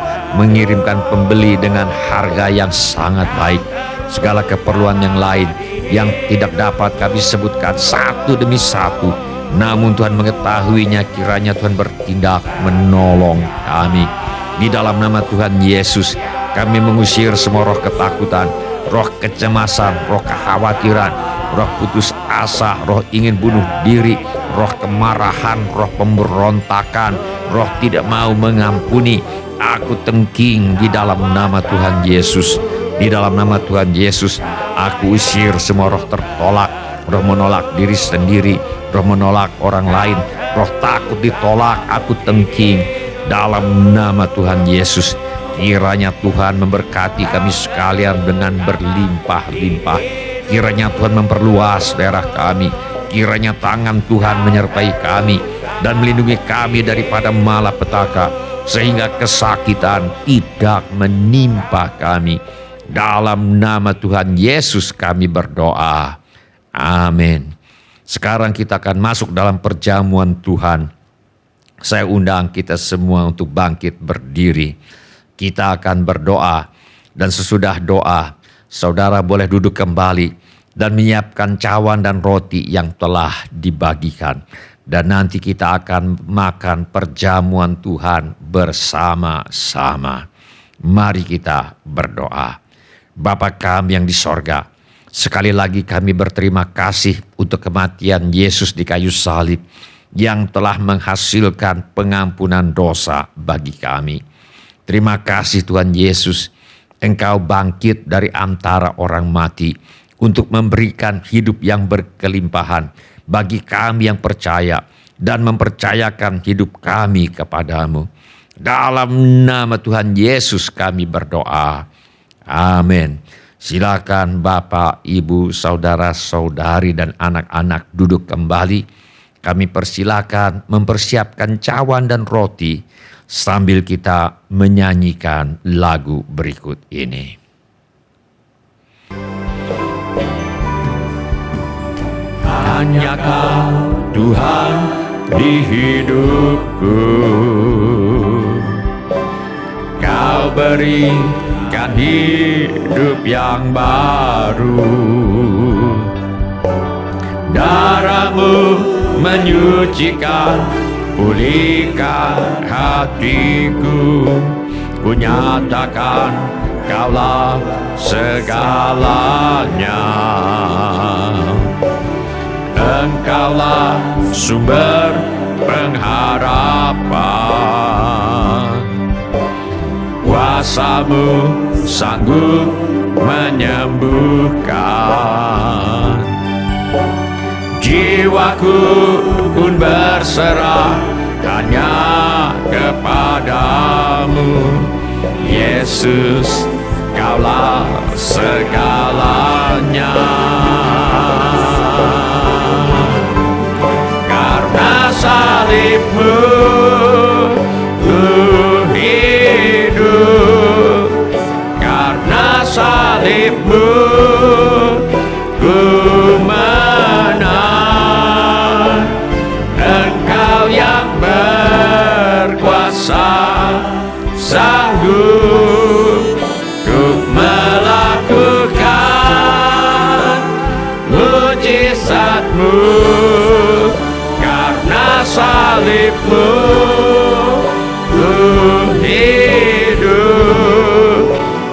[SPEAKER 4] mengirimkan pembeli dengan harga yang sangat baik. Segala keperluan yang lain yang tidak dapat kami sebutkan satu demi satu, namun Tuhan mengetahuinya, kiranya Tuhan bertindak menolong kami. Di dalam nama Tuhan Yesus, kami mengusir semua roh ketakutan, roh kecemasan, roh kekhawatiran, roh putus asa, roh ingin bunuh diri, roh kemarahan, roh pemberontakan, roh tidak mau mengampuni. Aku tengking di dalam nama Tuhan Yesus. Di dalam nama Tuhan Yesus, aku usir semua roh tertolak, roh menolak diri sendiri, roh menolak orang lain, roh takut ditolak. Aku tengking dalam nama Tuhan Yesus. Kiranya Tuhan memberkati kami sekalian dengan berlimpah-limpah. Kiranya Tuhan memperluas daerah kami. Kiranya tangan Tuhan menyertai kami dan melindungi kami daripada malapetaka, sehingga kesakitan tidak menimpa kami. Dalam nama Tuhan Yesus kami berdoa. Amin. Sekarang kita akan masuk dalam perjamuan Tuhan. Saya undang kita semua untuk bangkit berdiri. Kita akan berdoa, dan sesudah doa, saudara boleh duduk kembali dan menyiapkan cawan dan roti yang telah dibagikan. Dan nanti kita akan makan perjamuan Tuhan bersama-sama. Mari kita berdoa. Bapa kami yang di sorga, sekali lagi kami berterima kasih untuk kematian Yesus di kayu salib yang telah menghasilkan pengampunan dosa bagi kami. Terima kasih Tuhan Yesus, Engkau bangkit dari antara orang mati untuk memberikan hidup yang berkelimpahan bagi kami yang percaya dan mempercayakan hidup kami kepadamu. Dalam nama Tuhan Yesus kami berdoa. Amin. Silakan Bapak, Ibu, Saudara, Saudari, dan anak-anak duduk kembali. Kami persilakan mempersiapkan cawan dan roti sambil kita menyanyikan lagu berikut ini. Hanya Kau Tuhan di hidupku, Kau berikan hidup yang baru. Darah-Mu menyucikan, pulihkan hatiku. Ku nyatakan Kaulah segalanya. Engkaulah sumber pengharapan. Kuasa-Mu sanggup menyembuhkan. Jiwaku pun berserah hanya kepadamu. Yesus, Kaulah segalanya. Karena salib-Mu ku hidup, karena salib-Mu ku menang. Engkau yang berkuasa, sanggup untuk melakukan mujizat-Mu. Karena salib-Mu ku hidup,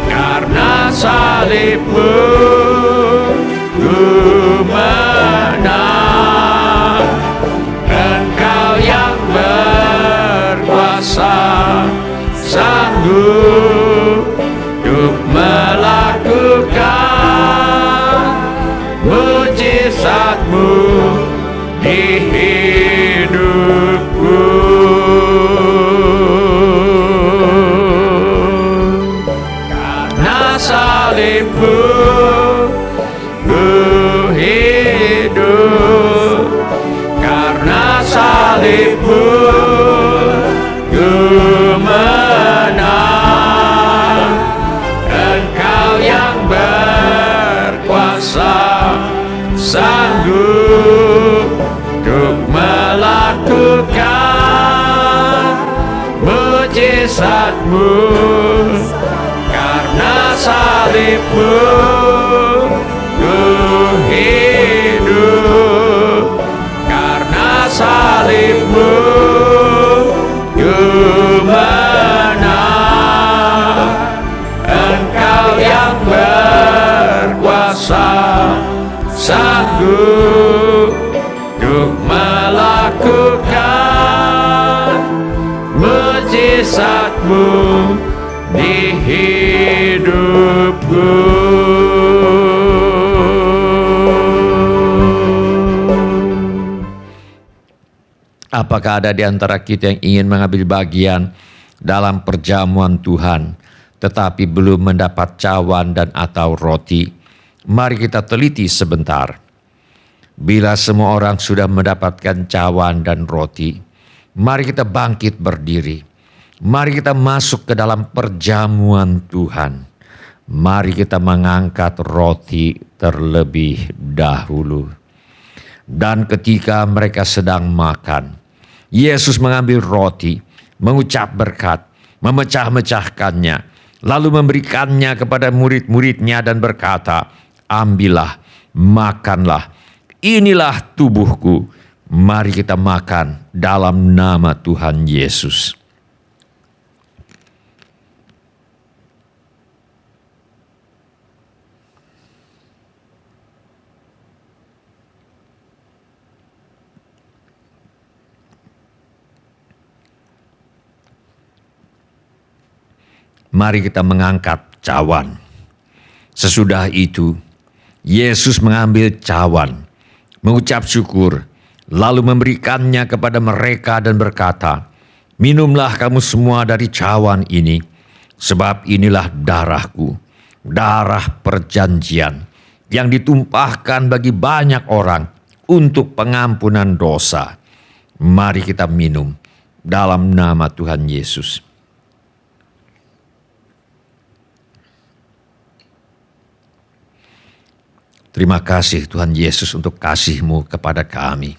[SPEAKER 4] karena salib-Mu ku menang. Engkau yang berkuasa, sanggup untuk melakukan mujizat-Mu di hidupku. Karena salib-Mu ku hidup, karena salib-Mu ku menang. Engkau yang berkuasa, sanggup untuk melakukan mujizat-Mu. Karena salib-Mu ku hidup, karena salib-Mu ku menang. Engkau yang berkuasa, sanggup untuk melakukan mujizat-Mu di hidupku. Apakah ada di antara kita yang ingin mengambil bagian dalam perjamuan Tuhan, tetapi belum mendapat cawan dan atau roti? Mari kita teliti sebentar. Bila semua orang sudah mendapatkan cawan dan roti, mari kita bangkit berdiri. Mari kita masuk ke dalam perjamuan Tuhan. Mari kita mengangkat roti terlebih dahulu. Dan ketika mereka sedang makan, Yesus mengambil roti, mengucap berkat, memecah-mecahkannya, lalu memberikannya kepada murid-muridnya dan berkata, "Ambillah, makanlah, inilah tubuhku." Mari kita makan dalam nama Tuhan Yesus. Mari kita mengangkat cawan. Sesudah itu, Yesus mengambil cawan, mengucap syukur, lalu memberikannya kepada mereka dan berkata, "Minumlah kamu semua dari cawan ini, sebab inilah darahku, darah perjanjian, yang ditumpahkan bagi banyak orang untuk pengampunan dosa. Mari kita minum dalam nama Tuhan Yesus. Terima kasih Tuhan Yesus untuk kasih-Mu kepada kami.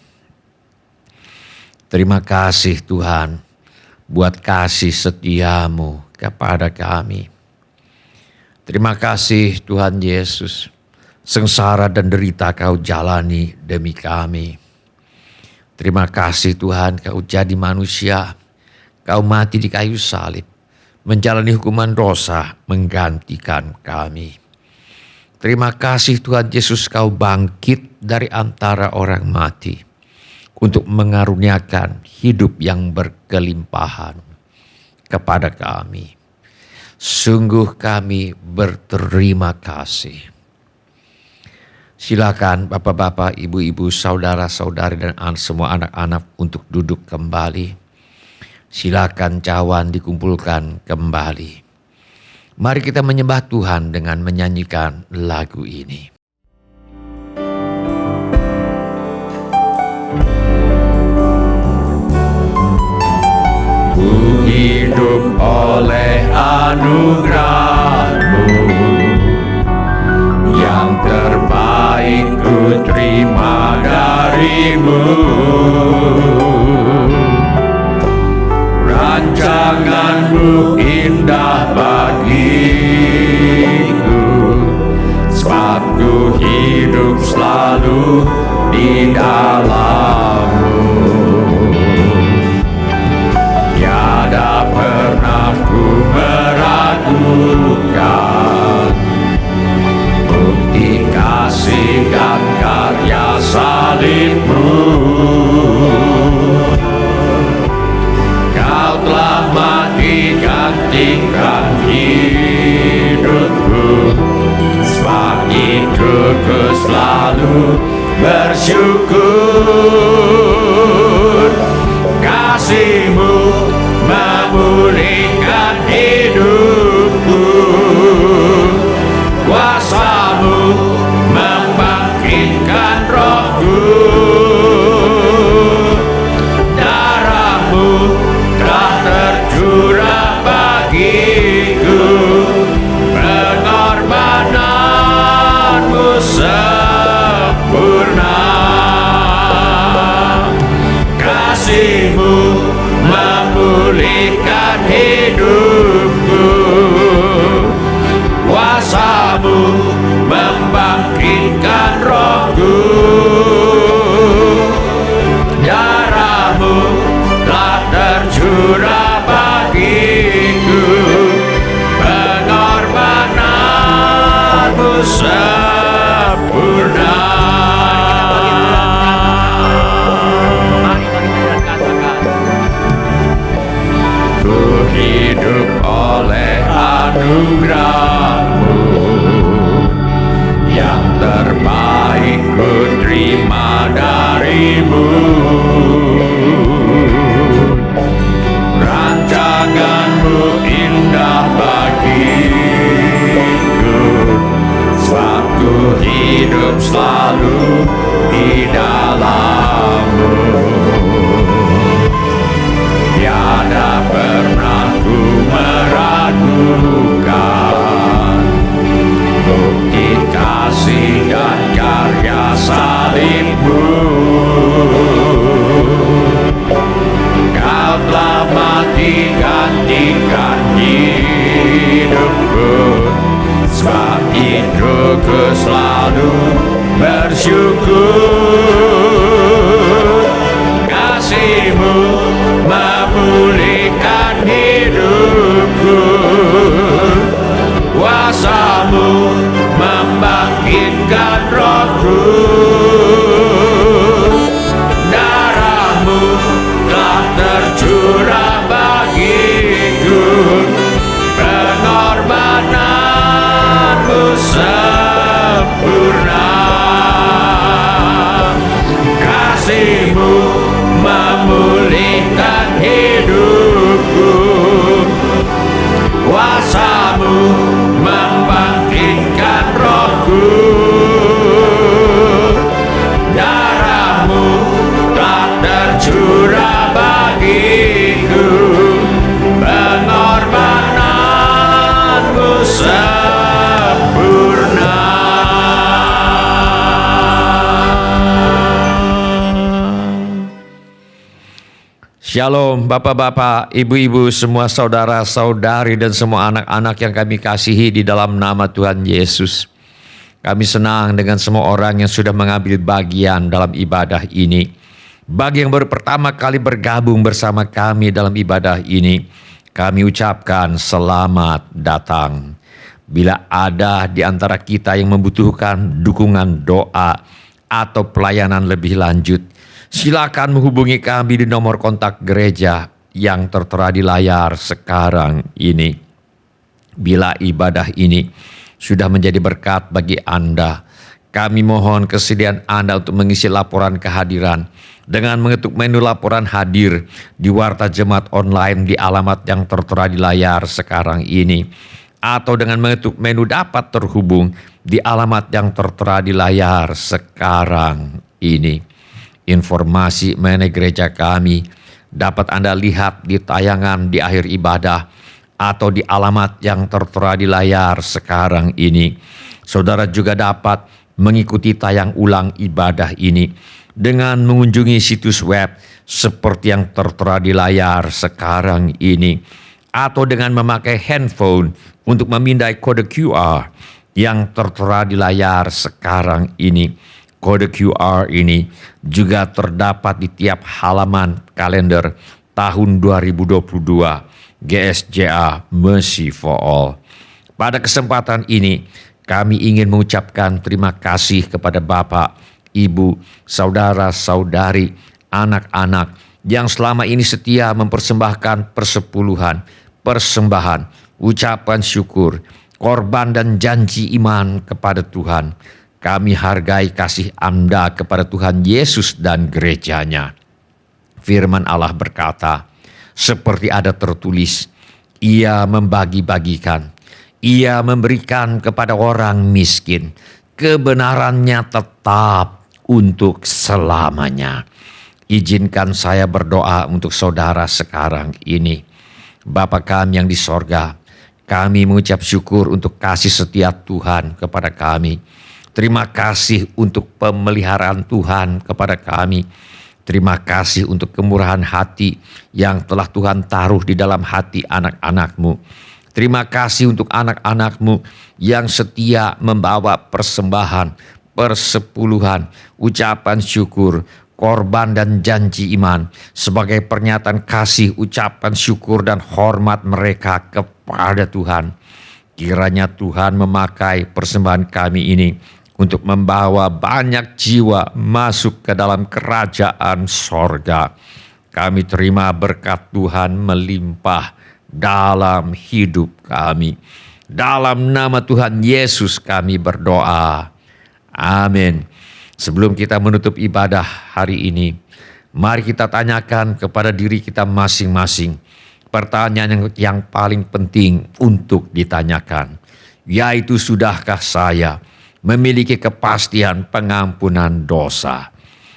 [SPEAKER 4] Terima kasih Tuhan buat kasih setia-Mu kepada kami. Terima kasih Tuhan Yesus, sengsara dan derita Kau jalani demi kami. Terima kasih Tuhan, Kau jadi manusia, Kau mati di kayu salib, menjalani hukuman dosa, menggantikan kami. Terima kasih Tuhan Yesus, Kau bangkit dari antara orang mati untuk mengaruniakan hidup yang berkelimpahan kepada kami. Sungguh kami berterima kasih. Silakan bapak-bapak, ibu-ibu, saudara-saudari dan semua anak-anak untuk duduk kembali. Silakan cawan dikumpulkan kembali. Mari kita menyembah Tuhan dengan menyanyikan lagu ini. Ku hidup oleh anugerah-Mu, yang terbaik ku terima dari-Mu. Rancangan-Mu indah bagiku, sebab ku hidup selalu di dalam-Mu. Tiada pernah ku meragukan bukti kasih dan karya salib-Mu. Kau telah mati gantikan hidupku, sebab itu ku selalu bersyukur. Kasih-Mu memulihkan hidupku, kuasa-Mu membangkitkan rohku. Darah-Mu telah tercurah bagiku, pengorbanan-Mu sempurna. Kasih-Mu memulihkan hidupku, kuasa-Mu membangkitkan rohku. Darah-Mu telah tercurah bagiku, pengorbanan-Mu sempurna. Ku hidup oleh anugerah-Mu, yang terbaik ku terima dari-Mu. Rancangan-Mu indah bagiku, sebab ku hidup selalu di dalam-Mu. Tiada pernah ku meragukan Shalom Bapak-bapak, Ibu-ibu, semua saudara-saudari dan semua anak-anak yang kami kasihi di dalam nama Tuhan Yesus. Kami senang dengan semua orang yang sudah mengambil bagian dalam ibadah ini. Bagi yang baru pertama kali bergabung bersama kami dalam ibadah ini, kami ucapkan selamat datang. Bila ada di antara kita yang membutuhkan dukungan doa atau pelayanan lebih lanjut, silakan menghubungi kami di nomor kontak gereja yang tertera di layar sekarang ini. Bila ibadah ini sudah menjadi berkat bagi Anda, kami mohon kesediaan Anda untuk mengisi laporan kehadiran dengan mengetuk menu laporan hadir di Warta Jemaat Online di alamat yang tertera di layar sekarang ini, atau dengan mengetuk menu dapat terhubung di alamat yang tertera di layar sekarang ini. Informasi mengenai gereja kami dapat Anda lihat di tayangan di akhir ibadah atau di alamat yang tertera di layar sekarang ini. Saudara juga dapat mengikuti tayang ulang ibadah ini dengan mengunjungi situs web seperti yang tertera di layar sekarang ini, atau dengan memakai handphone untuk memindai kode QR yang tertera di layar sekarang ini. Kode QR ini juga terdapat di tiap halaman kalender tahun 2022 GSJA Mercy for All. Pada kesempatan ini, kami ingin mengucapkan terima kasih kepada Bapak, Ibu, saudara-saudari, anak-anak yang selama ini setia mempersembahkan persepuluhan, persembahan, ucapan syukur, korban dan janji iman kepada Tuhan. Kami hargai kasih Anda kepada Tuhan Yesus dan gerejanya. Firman Allah berkata, seperti ada tertulis, Ia membagi-bagikan, Ia memberikan kepada orang miskin, kebenarannya tetap untuk selamanya. Izinkan saya berdoa untuk saudara sekarang ini. Bapa kami yang di sorga, kami mengucap syukur untuk kasih setia Tuhan kepada kami. Terima kasih untuk pemeliharaan Tuhan kepada kami. Terima kasih untuk kemurahan hati yang telah Tuhan taruh di dalam hati anak-anak-Mu. Terima kasih untuk anak-anak-Mu yang setia membawa persembahan, persepuluhan, ucapan syukur, korban dan janji iman sebagai pernyataan kasih, ucapan syukur dan hormat mereka kepada Tuhan. Kiranya Tuhan memakai persembahan kami ini untuk membawa banyak jiwa masuk ke dalam kerajaan sorga. Kami terima berkat Tuhan melimpah dalam hidup kami. Dalam nama Tuhan Yesus kami berdoa. Amin. Sebelum kita menutup ibadah hari ini, mari kita tanyakan kepada diri kita masing-masing pertanyaan yang paling penting untuk ditanyakan, yaitu sudahkah saya memiliki kepastian pengampunan dosa?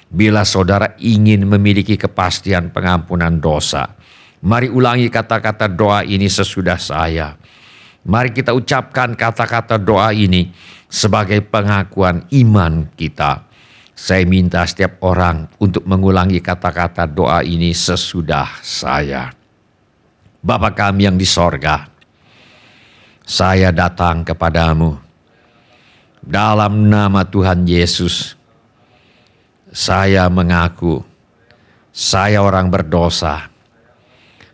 [SPEAKER 4] Bila saudara ingin memiliki kepastian pengampunan dosa, mari ulangi kata-kata doa ini sesudah saya. Mari kita ucapkan kata-kata doa ini sebagai pengakuan iman kita. Saya minta setiap orang untuk mengulangi kata-kata doa ini sesudah saya. Bapa kami yang di sorga, saya datang kepadamu. Dalam nama Tuhan Yesus, saya mengaku, saya orang berdosa.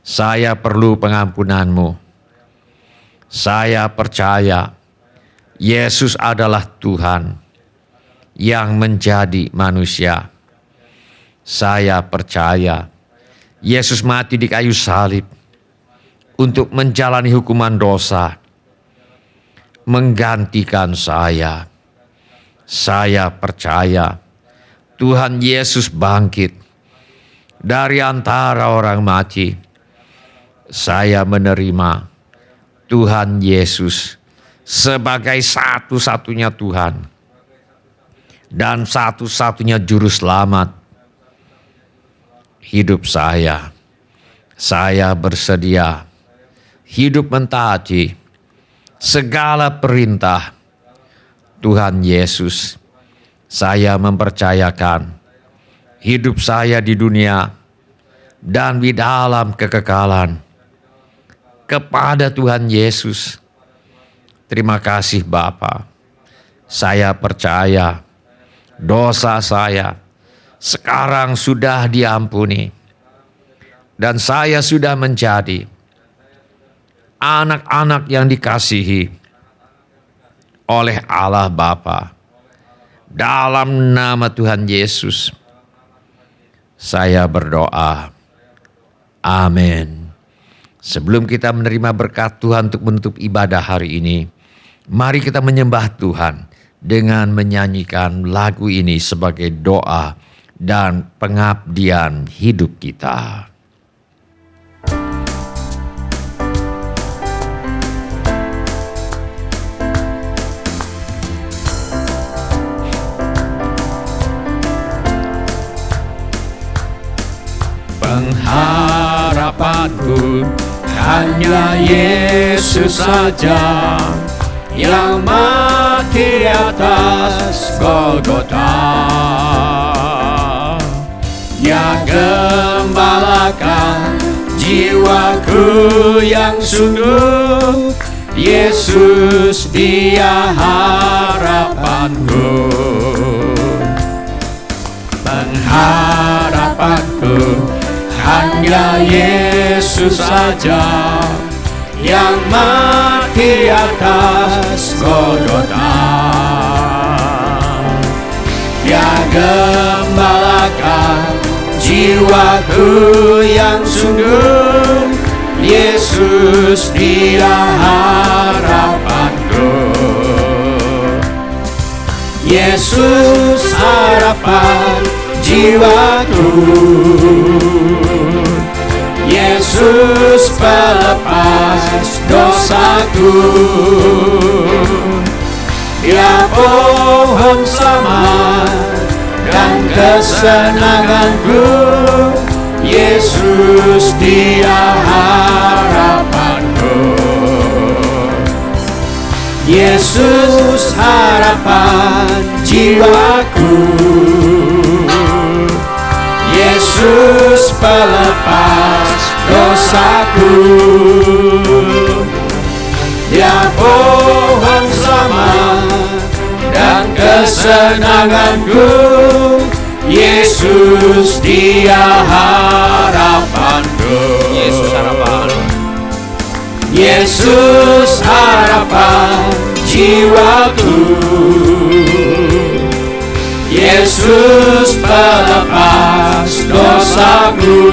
[SPEAKER 4] Saya perlu pengampunan-Mu. Saya percaya Yesus adalah Tuhan yang menjadi manusia. Saya percaya Yesus mati di kayu salib untuk menjalani hukuman dosa, menggantikan saya. Saya percaya Tuhan Yesus bangkit dari antara orang mati. Saya menerima Tuhan Yesus sebagai satu-satunya Tuhan dan satu-satunya juru selamat hidup saya. Saya bersedia hidup mentaati segala perintah Tuhan Yesus. Saya mempercayakan hidup saya di dunia dan di dalam kekekalan. Kepada Tuhan Yesus, terima kasih Bapa. Saya percaya dosa saya sekarang sudah diampuni. Dan saya sudah menjadi anak-anak yang dikasihi oleh Allah Bapa. Dalam nama Tuhan Yesus, saya berdoa. Amin. Sebelum kita menerima berkat Tuhan untuk menutup ibadah hari ini, mari kita menyembah Tuhan dengan menyanyikan lagu ini sebagai doa dan pengabdian hidup kita. Pengharapanku hanya Yesus saja, yang mati atas Golgota. Dia gembalakan jiwaku yang sungguh, Yesus dia harapanku. Pengharapanku hanya Yesus saja, yang mati atas Golgota. Dia gembalakan jiwaku yang sungguh, Yesus dia harapanku. Yesus harapan jiwaku, Yesus pelepas dosaku. Dia pohon selamat dan kesenanganku, Yesus dia harapanku. Yesus harapan jiwaku, Yesus pelepas dosaku. Dia pohon selamat dan kesenanganku, Yesus dia harapanku. Yesus harapan, Yesus harapan jiwaku, Yesus pelepas dosaku.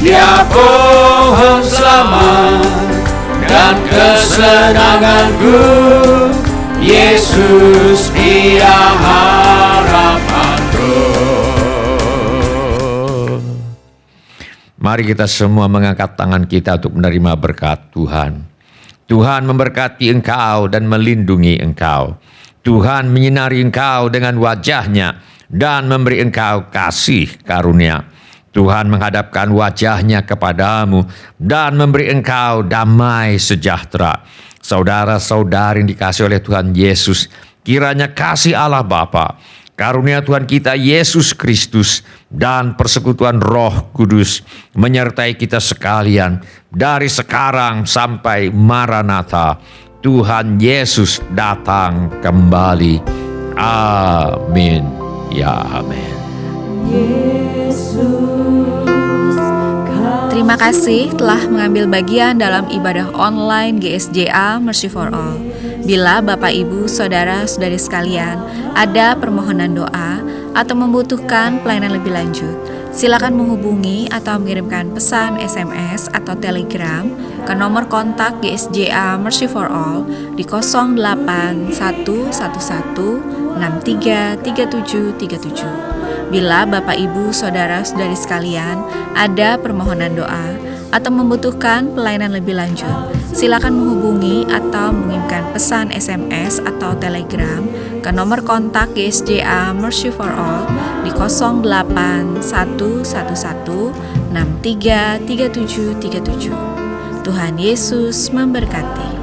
[SPEAKER 4] Dia pohon selamat dan kesenanganku, Yesus dia harapanku. Mari kita semua mengangkat tangan kita untuk menerima berkat Tuhan. Tuhan memberkati engkau dan melindungi engkau. Tuhan menyinari engkau dengan wajah-Nya dan memberi engkau kasih karunia. Tuhan menghadapkan wajah-Nya kepadamu dan memberi engkau damai sejahtera. Saudara-saudari yang dikasihi oleh Tuhan Yesus, kiranya kasih Allah Bapa, karunia Tuhan kita Yesus Kristus, dan persekutuan Roh Kudus menyertai kita sekalian dari sekarang sampai Maranatha. Tuhan Yesus datang kembali. Amin. Ya amin.
[SPEAKER 2] Terima kasih telah mengambil bagian dalam ibadah online GSJA Mercy for All. Bila Bapak, Ibu, Saudara-saudari sekalian ada permohonan doa atau membutuhkan pelayanan lebih lanjut, silakan menghubungi atau mengirimkan pesan SMS atau Telegram ke nomor kontak GSJA Mercy for All di 08111633737. Bila Bapak, Ibu, Saudara-saudari sekalian ada permohonan doa atau membutuhkan pelayanan lebih lanjut, silakan menghubungi atau mengirimkan pesan SMS atau Telegram ke nomor kontak GSJA Mercy for All di 08111633737. Tuhan Yesus memberkati.